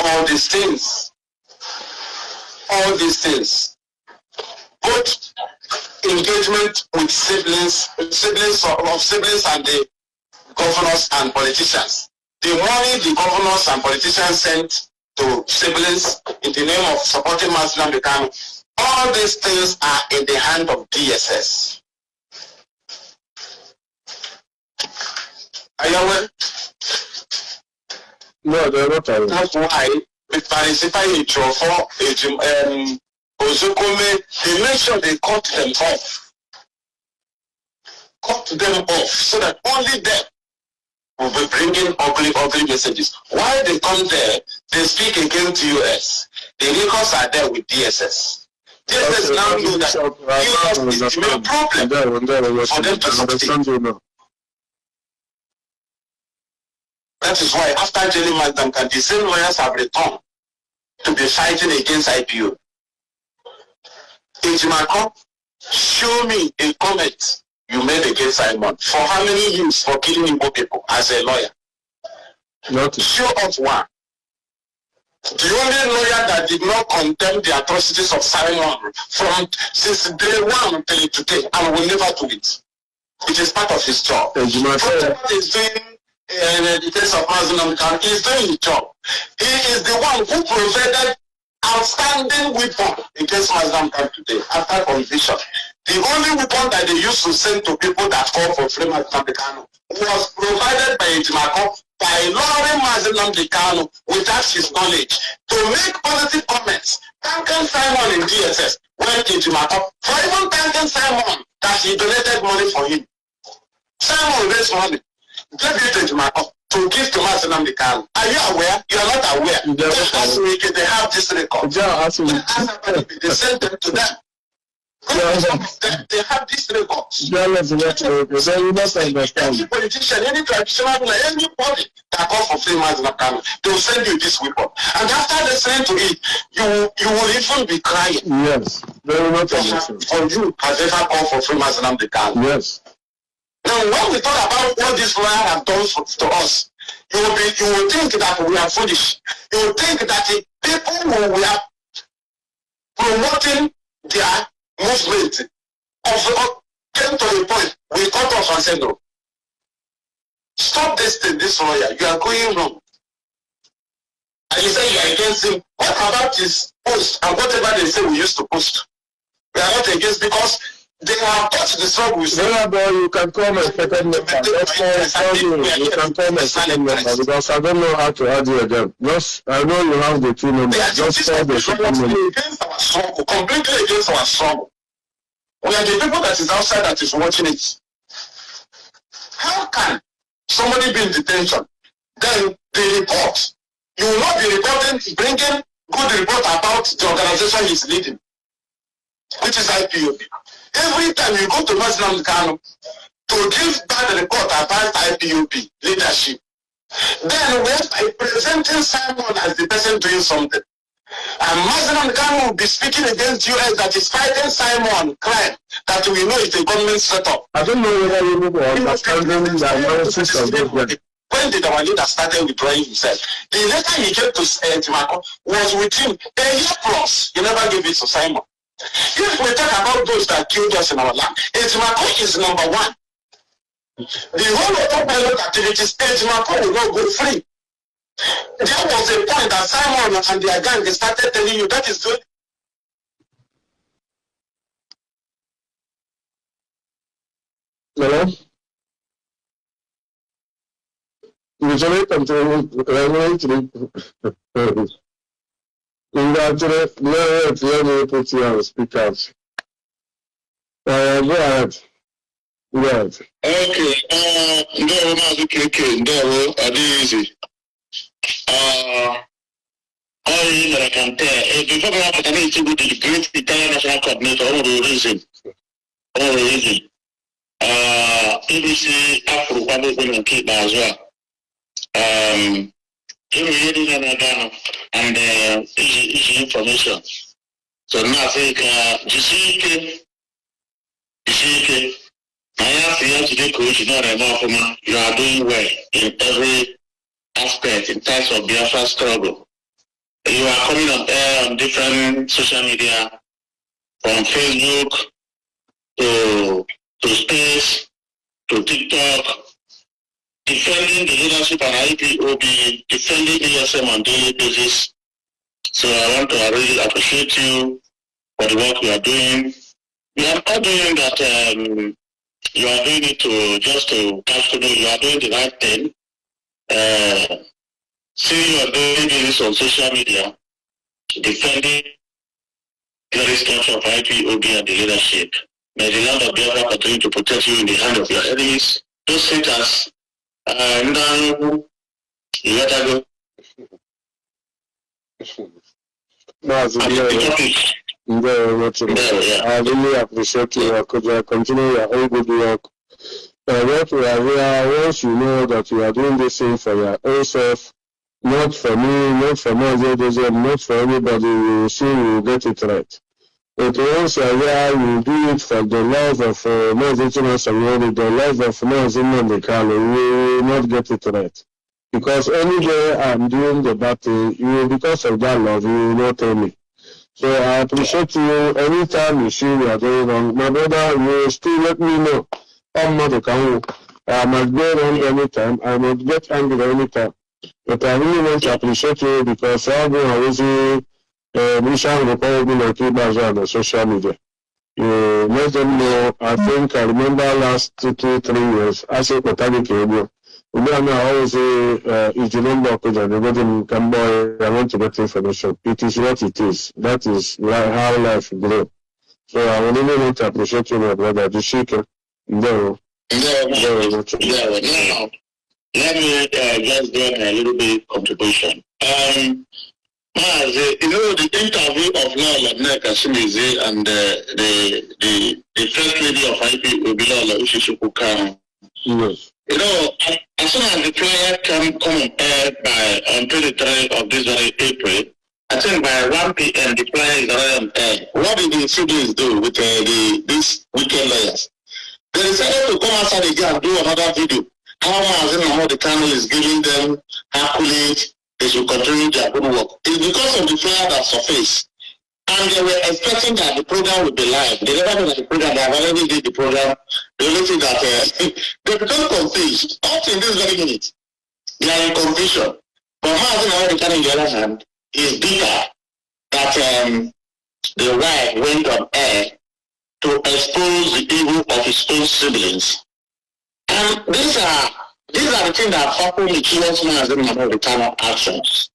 All these things. All these things. Both engagement with siblings and the governors and politicians. The money the governors and politicians sent to siblings in the name of supporting Mazi Kanu, all these things are in the hand of DSS. Are you aware? No, they're not aware. That's why with participate in Ozokome, they make sure they cut them off. Cut them off so that only them will be bringing ugly messages. While they come there, they speak against US. The records are there with DSS. DSS now know that US is the main problem for them to succeed. That is why after jailing Mazi, the same lawyers have returned to be fighting against IPO. Ejimako, show me a comment you made against Simon. For how many years for killing Igbo people as a lawyer? Nothing. Show us one. The only lawyer that did not condemn the atrocities of Simon since day one until today, and will never do it. It is part of his job. What is doing the case of Mazi is doing his job. He is the one who provided outstanding weapon against Mazi today after conviction. The only weapon that they used to send to people that call for free Mazi was provided by Ejimako by luring Mazi without his knowledge to make positive comments, thanking Simon in DSS when Ejimako, for even thanking Simon that he donated money for him. Simon raised money, gave it to Ejimako to give to Mazi. Are you aware? You are not aware. They have this record. They send them to them. They have this record. Any politician, any traditional ruler, anybody that calls for free Mazi, they will send you this weapon. And after they send to it, you will even be crying. Yes. Very much. For you has ever called for free Mazi. Yes. Now, when we talk about what this lawyer has done to us, you will think that we are foolish. You will think that the people who are promoting their movement of came to the point, we cut off and said, no, stop this thing, this lawyer, you are going wrong. And he said you are against him. What about his post and whatever they say we used to post? We are not against, because they have touched the struggle. You can call my second member. You can call my second member, because I don't know how to add you again. Just, I know you have the two numbers. Just call the second member. Against our struggle, completely against our struggle. We are the people that is outside that is watching it. How can somebody be in detention? Then the report. You will not be reporting, bringing good report about the organization he's leading, which is IPOB. Every time you go to Mazi Kanu to give bad report about IPOB leadership, then we're presenting Simon as the person doing something. And Mazi Kanu will be speaking against US that is fighting Simon crime that we know is a government setup. I don't know whether you know understanding the analysis of this. When did our leader started withdrawing himself? The letter he gave to Timako was with him a year plus. He never gave it to Simon. If we talk about those that killed us in our land, Timako is number one. The whole autopilot activities, Timako will not go free. There was a point that Simon and their gang started telling you that is good. Hello? Usually, let me put you on speaker. Go ahead. Go ahead. Okay. There was Keke. There was easy. I can tell. Before I need to go to the great Italian national coordinator, all the reason. ABC Afro probably will keep as well. And easy information. So now I think you are doing well in every aspect in terms of Biafra struggle. You are coming on air on different social media, from Facebook to Space to TikTok, defending the leadership and IPOB, defending ESM on daily basis. So I want to really appreciate you for the work you are doing. You are not doing that. You are doing it to just to catch to know you are doing the right thing. See, you are doing this on social media, defending the structure of IPOB and the leadership. May the land of Biafra continue to protect you in the hand of your enemies. Those haters, and then you better go. Mazi, I really appreciate you. Continue your whole good work. What we are here, once you know that you are doing this thing for your own self, not for me, not for Mazi, not for anybody, you will see you will get it right. But once you are here, you do it for the love of Mazi, the love of Mazi Nnamdi, you will not get it right. Because any day I'm doing the battle, because of that love, you will not tell me. So I appreciate you. Anytime you see we are going wrong, my brother, you still let me know. I'm not a Kanu. I might go wrong anytime. I might get angry anytime. But I really want to appreciate you because I've been always Mission Republic like on the social media. You let them know. I think I remember last 2-3 years. I said, we are always if you don't work with anybody can boy, I want to get information. It is what it is. That is how life grows. So I really want to appreciate you, my brother. The shaker. No. Very much. Now, let me just do a little bit contribution. Mazi, the interview of Lola Kasimizi and the first lady of IPOB, Lola Ushishuku Kanu. Yes. As soon as the flyer come on air on 23rd of this very April, I think by 1 p.m. the flyer is already on air. What did the citizens do with these wicked lawyers? They decided to come outside again and do another video. How Mazi Nnamdi is giving them accolades, they should continue their good work. It's because of the flyer that surfaced. And they were expecting that the program would be live. They never know that the program, they have already did the program. The only thing that they become confused. Up in this very minute, they are in confusion. But Mazi Nnamdi, on the other hand, is bitter that the wife went on air to expose the evil of his own siblings. And these are the things that happen with towards Mazi Nnamdi actions.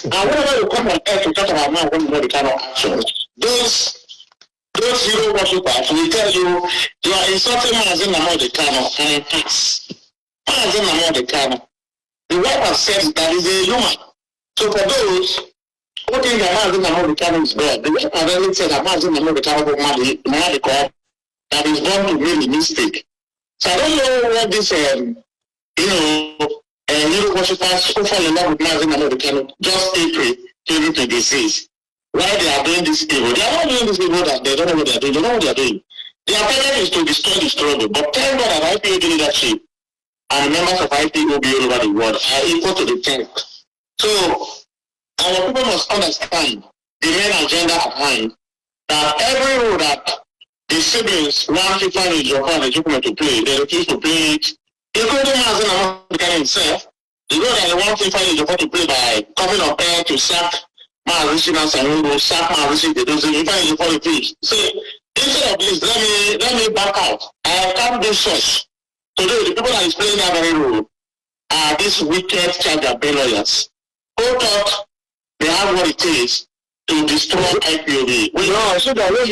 And whenever you come on air to talk about Mazi Nnamdi actions, those hero worshippers will tell you are insulting Mazi Nnamdi and it pass. Mazi Nnamdi, the wife has said that he's a human. So for those who think that Mazi Nnamdi is God, the wife has already said that Mazi Nnamdi that is born to make a mistake. So I don't know what this hero worshippers who fall in love with Mazi Nnamdi just April 2026. Why they are doing this evil? They are not doing this evil that they don't know what they are doing. They know what they are doing. Their target is to destroy the struggle. But thank God that IPOB leadership and members of IPOB all over the world are equal to the task. So our people must understand the main agenda at hand, that every role that the siblings want to find in Japan and Japan to play, they refuse to play it. Including Mazi Nnamdi himself, the role that they want to find in Japan to play by coming up here to sack Mazi Nnamdi, sack Mazi Nnamdi, in fact, in politics. So instead of this, let me back out. I can't do such. Today, the people that is playing that very role are these wicked child lawyers who thought they have what it takes to destroy IPOB. No, I said that let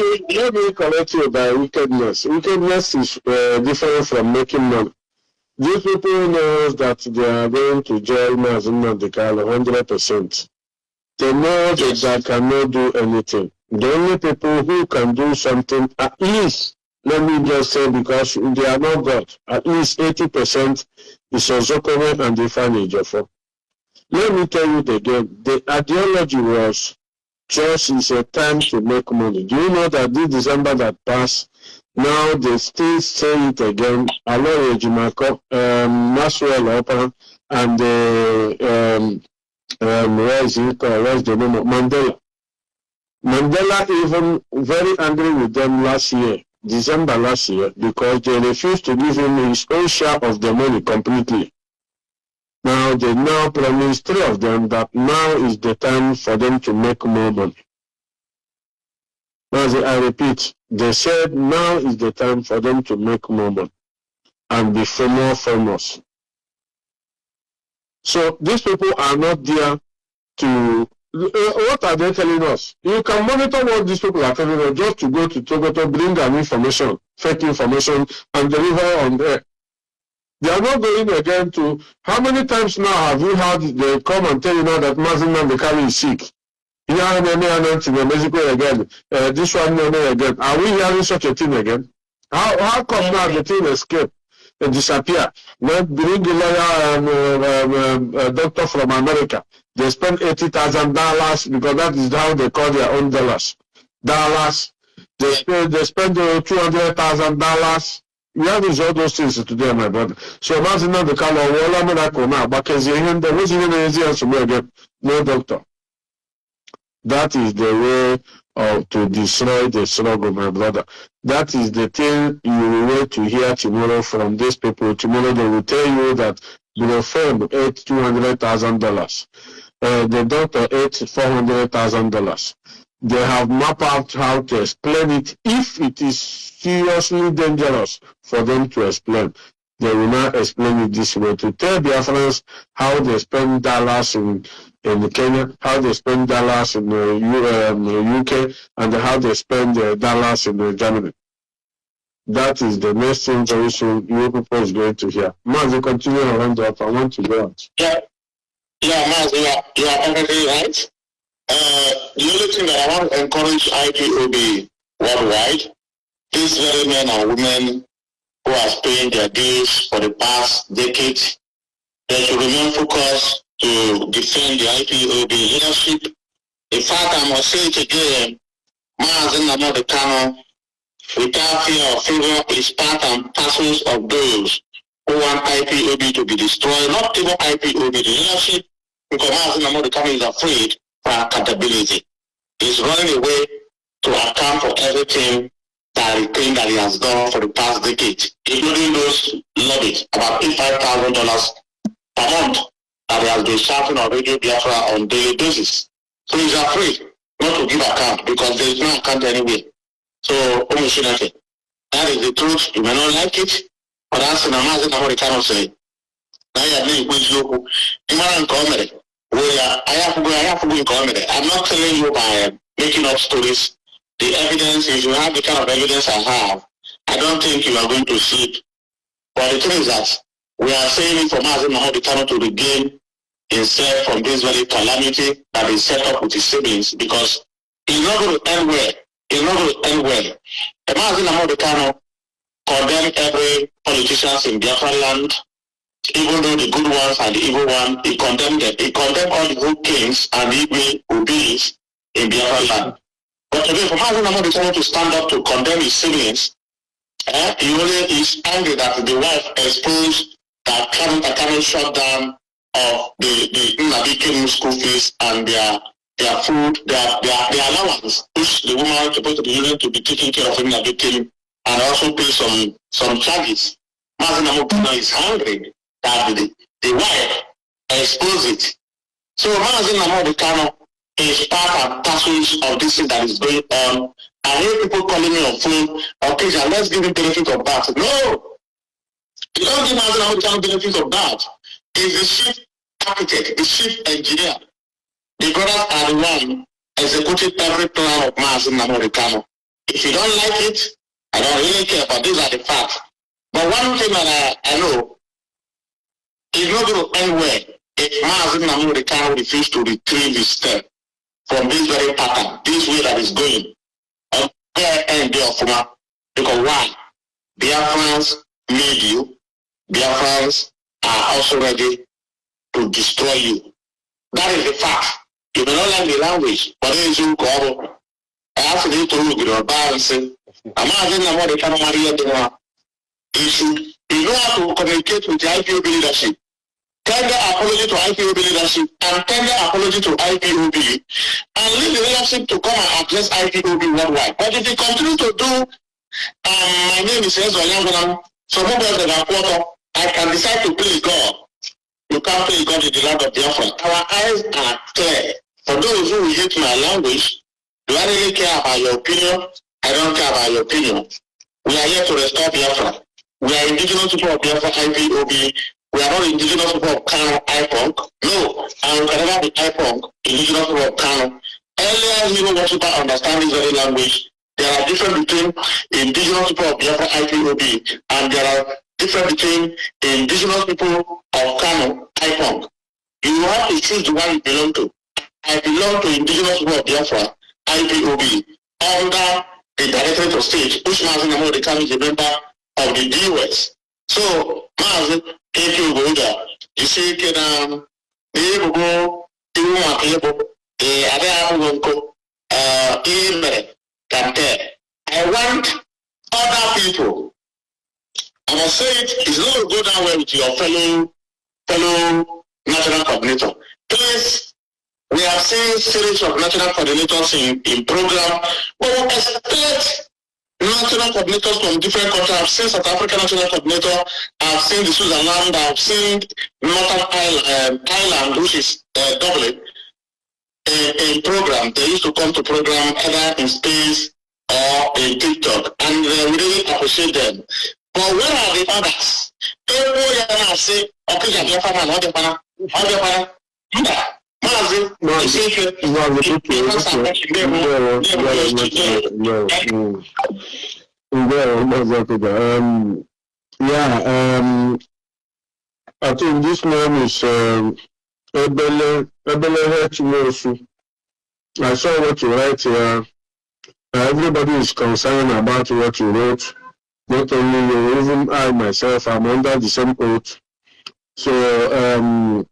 me correct you by wickedness. Wickedness is different from making money. These people know that they are going to jail Mazi Nnamdi 100%. They know that they cannot do anything. The only people who can do something, at least, let me just say, because they are not God, at least 80% is Ozokome and Ifeanyi Ejiofor. Let me tell you again, the ideology was just is a time to make money. Do you know that this December that passed, now they still say it again, Aloy Ejimako, Maxwell Opa, and where's the name of Mandela? Mandela even very angry with them last year, December last year, because they refused to give him his own share of the money completely. Now they now promise 3 of them that now is the time for them to make more money. Now I repeat, they said now is the time for them to make more money and be more famous. So these people are not there to. What are they telling us? You can monitor what these people are telling us just to go to Togo to bring an information, fake information, and deliver on there. They are not going again to. How many times now have you heard they come and tell you now that Mazi Nnamdi is sick? Here and in Mexico again. This one again. Are we hearing such a thing again? How come now the thing escape and disappear? When bring the lawyer doctor from America, they spend $80,000 because that is how they call their own dollars. They spend $200,000. We have all those things today, my brother. So Mazi Nnamdi no doctor. That is the way to destroy the struggle, my brother. That is the thing you will wait to hear tomorrow from these people. Tomorrow they will tell you that the firm ate $200,000. The doctor ate $400,000. They have mapped out how to explain it. If it is seriously dangerous for them to explain, they will not explain it this way. To tell Biafrans how they spend dollars in Kenya, how they spend dollars in the UK, and how they spend dollars in Germany. That is the next thing very soon you people is going to hear. Mazi, continue around up. I want to go out. Yeah, Mazi, you are perfectly right. The only thing that I want to encourage IPOB worldwide, these very men and women who are paying their dues for the past decade, they should remain focused to defend the IPOB leadership. In fact, I must say it again, Mazi Nnamdi, without fear or favor, is part and parcels of those who want IPOB to be destroyed, not even IPOB, the leadership, because Mazi Nnamdi is afraid for accountability. He's running away to account for everything that he claimed that he has done for the past decade, including those lobbies, about $5,000 per month that he has been shouting on Radio Biafra on a daily basis. So he's afraid not to give account because there is no account anywhere. So, that is the truth. You may not like it, but that's an amazing number of Kanu say. Now you have been with you. I have to go in comedy. I'm not telling you by making up stories. The evidence, if you have the kind of evidence I have, I don't think you are going to sleep. But the thing is that we are saying it for Mazi Kanu to regain himself from this very calamity that is set up with his siblings, because it's not going to end well. It's not going to end well. Mazi Kanu condemned every politician in Biafra land, even though the good ones and the evil ones, he condemned them. He condemned all the good kings and the evil obedience in Biafra land. But today, for Mazi Kanu to stand up to condemn his siblings, he only is angry that the wife exposed that Kanu shut down of the Nnamdi school fees and their food, their allowance, which the woman is supposed to be using to be taking care of Nnamdi and also pay some charges. Mazi Kanu is angry that the wife exposed it. So Mazi Kanu is part and parcel of this thing that is going on. I hear people calling me on phone, okay, let's give him benefit of that. No! You don't give Mazi Kanu benefit of that. He's the chief architect, the chief engineer. The brothers are the one executing every plan of Mazi Kanu. If you don't like it, I don't really care, but these are the facts. But one thing that I know is not going to end well if Mazi Kanu refuses to retrieve his step from this very pattern, this way that is going. Because why? Biafrans need you. Biafrans are also ready to destroy you. That is the fact. You may not like the language, but it is you go. I have to need to look at your balance. I'm asking them what they can marry at you know how to communicate with the IPOB leadership. Tender apology to IPOB leadership and tender apology to IPOB and leave the leadership to come and address IPOB worldwide. But if you continue to do, my name is Ezra Yangonam, so I can decide to play God. You can't play God in the land of Biafra. Our eyes are clear. For those who hate my language, do I really care about your opinion? I don't care about your opinion. We are here to restore Biafra. We are indigenous people of Biafra, IPOB. We are not indigenous people of Kanu, Ipob. No, and we can never be Ipob, indigenous people of Kanu. Earlier, Hero worshipper understand this very language. There are difference between indigenous people of Biafra, IPOB, and there are difference between indigenous people of Kanu, Ipob. You have to choose the one you belong to. I belong to indigenous people of Biafra, IPOB, under the Directorate of State, which Mazi Kanu is a member of the DOS. So, Mazi, Keke Ugoda, you see, can go, I want other people. I must say it's not going to go down well with your fellow national coordinator. Please, we have seen series of national coordinators in program, but we expect national coordinators from different countries. I've seen South African national coordinator, I've seen the Switzerland, I've seen Northern Ireland, which is Dublin, in program. They used to come to program either in space or in TikTok, and we really appreciate them. But where are the others? Everyone say, okay, I think this name is Ebele Hechimosu. I saw what you write here. Everybody is concerned about what you wrote. Not only you, even I myself, I'm under the same oath. So, and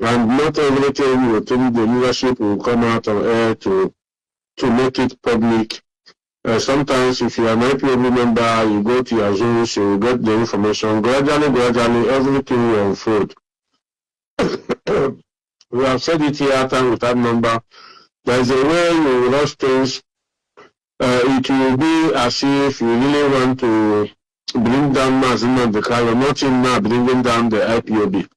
not everything you think the leadership will come out on air to make it public. Sometimes if you are an IPOB member, you go to your zones, you get the information. Gradually, everything will unfold. We have said it here time without number. There is a way you rush things it will be as if you really want to bring down Mazi Nnamdi, not in now bringing down the IPOB.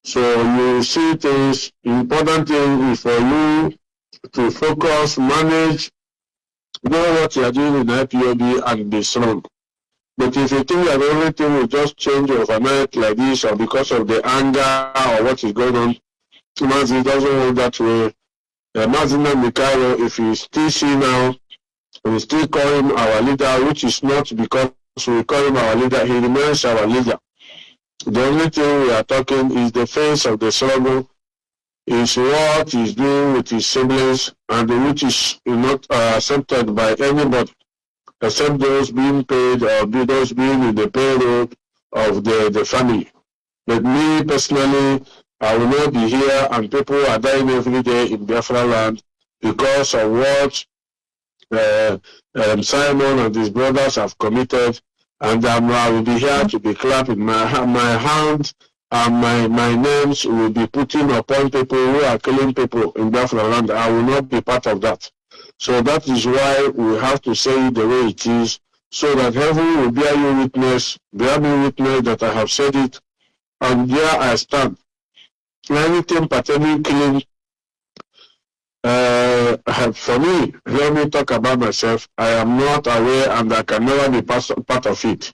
So you see things, important thing is for you to focus, manage, know what you are doing in IPOB and be strong. But if you think that everything will just change overnight like this, or because of the anger or what is going on, Mazi doesn't want that way. Mazi Nnamdi, if you still see now, we still call him our leader, which is not because we call him our leader, he remains our leader. The only thing we are talking is the face of the struggle, is what he's doing with his siblings, and which is not accepted by anybody, except those being paid or those being in the payroll of the family. But me personally, I will not be here, and people are dying every day in Biafra land because of what Simon and his brothers have committed, and I will be here to be clapping my hand, and my names will be putting upon people who are killing people in Biafra land. I will not be part of that. So that is why we have to say it the way it is, so that heaven will bear me witness that I have said it, and here I stand. Anything pertaining killing, for me, let me talk about myself. I am not aware, and I can never be part of it.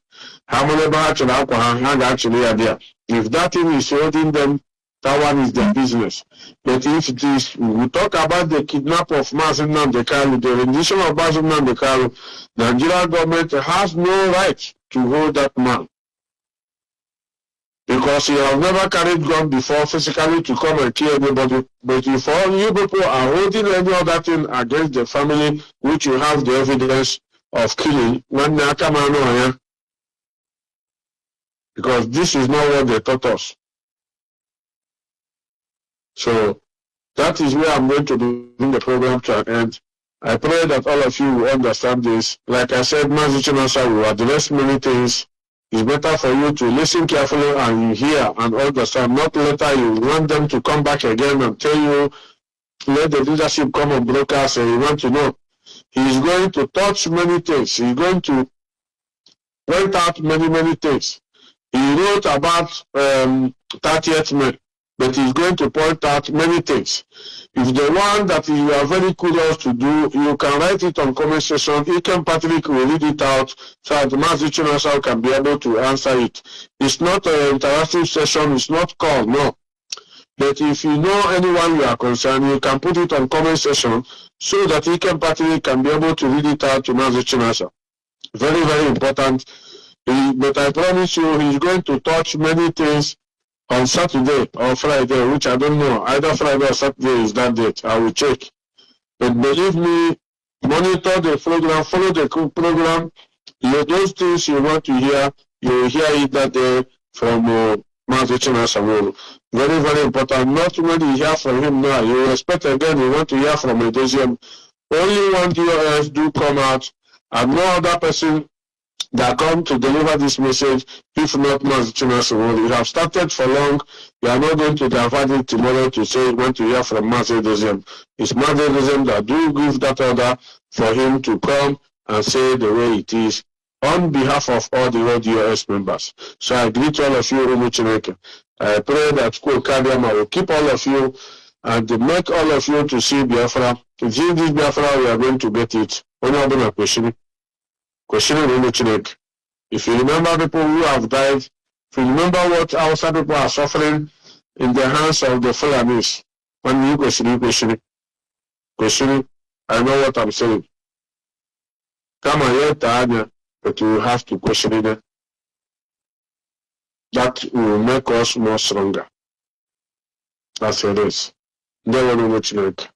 If that thing is holding them, that one is their business. But if it is, we talk about the kidnap of Mazi Nnamdi, the rendition of Mazi Nnamdi, the Nigerian government has no right to hold that man, because he has never carried gun before physically to come and kill anybody. But if all you people are holding any other thing against the family, which you have the evidence of killing, because this is not what they taught us. So that is where I'm going to bring the program to an end. I pray that all of you will understand this. Like I said, Mazi Chinasa will address many things. It's better for you to listen carefully and hear and understand, not later you want them to come back again and tell you, let the leadership come on broadcast and you want to know. He's going to touch many things. He's going to point out many things. He wrote about 30th May, but he's going to point out many things. If the one that you are very curious to do, you can write it on comment section. Ikem Patrick will read it out so that Mazi Chinasa can be able to answer it. It's not an interactive session, it's not called, no. But if you know anyone you are concerned, you can put it on comment section so that Ikem Patrick can be able to read it out to Mazi Chinasa. Very important. But I promise you, he's going to touch many things on Saturday or Friday, which I don't know. Either Friday or Saturday is that date. I will check. But believe me, monitor the program, follow the program. Those things you want to hear, you will hear it that day from Mazi Chinasa. Very important. Not when you hear from him now, you expect again you want to hear from a Dosium. Only one DOS do come out, and no other person that come to deliver this message, if not Mazi Chinasa. You have started for long, you are not going to divert it tomorrow to say you want to hear from Mazi Dosium. It's Mazi Dosium that do give that order for him to come and say the way it is on behalf of all the ODOS members. So I greet all of you, Umuchineke. I pray that Kadiama will keep all of you and make all of you to see Biafra. If you this Biafra, we are going to get it. If you remember people who have died, if you remember what outside people are suffering in the hands of the Fulanis, when you question, I know what I'm saying. Come on, yet, but you have to question it. That will make us more stronger. That's it is. There will be much like.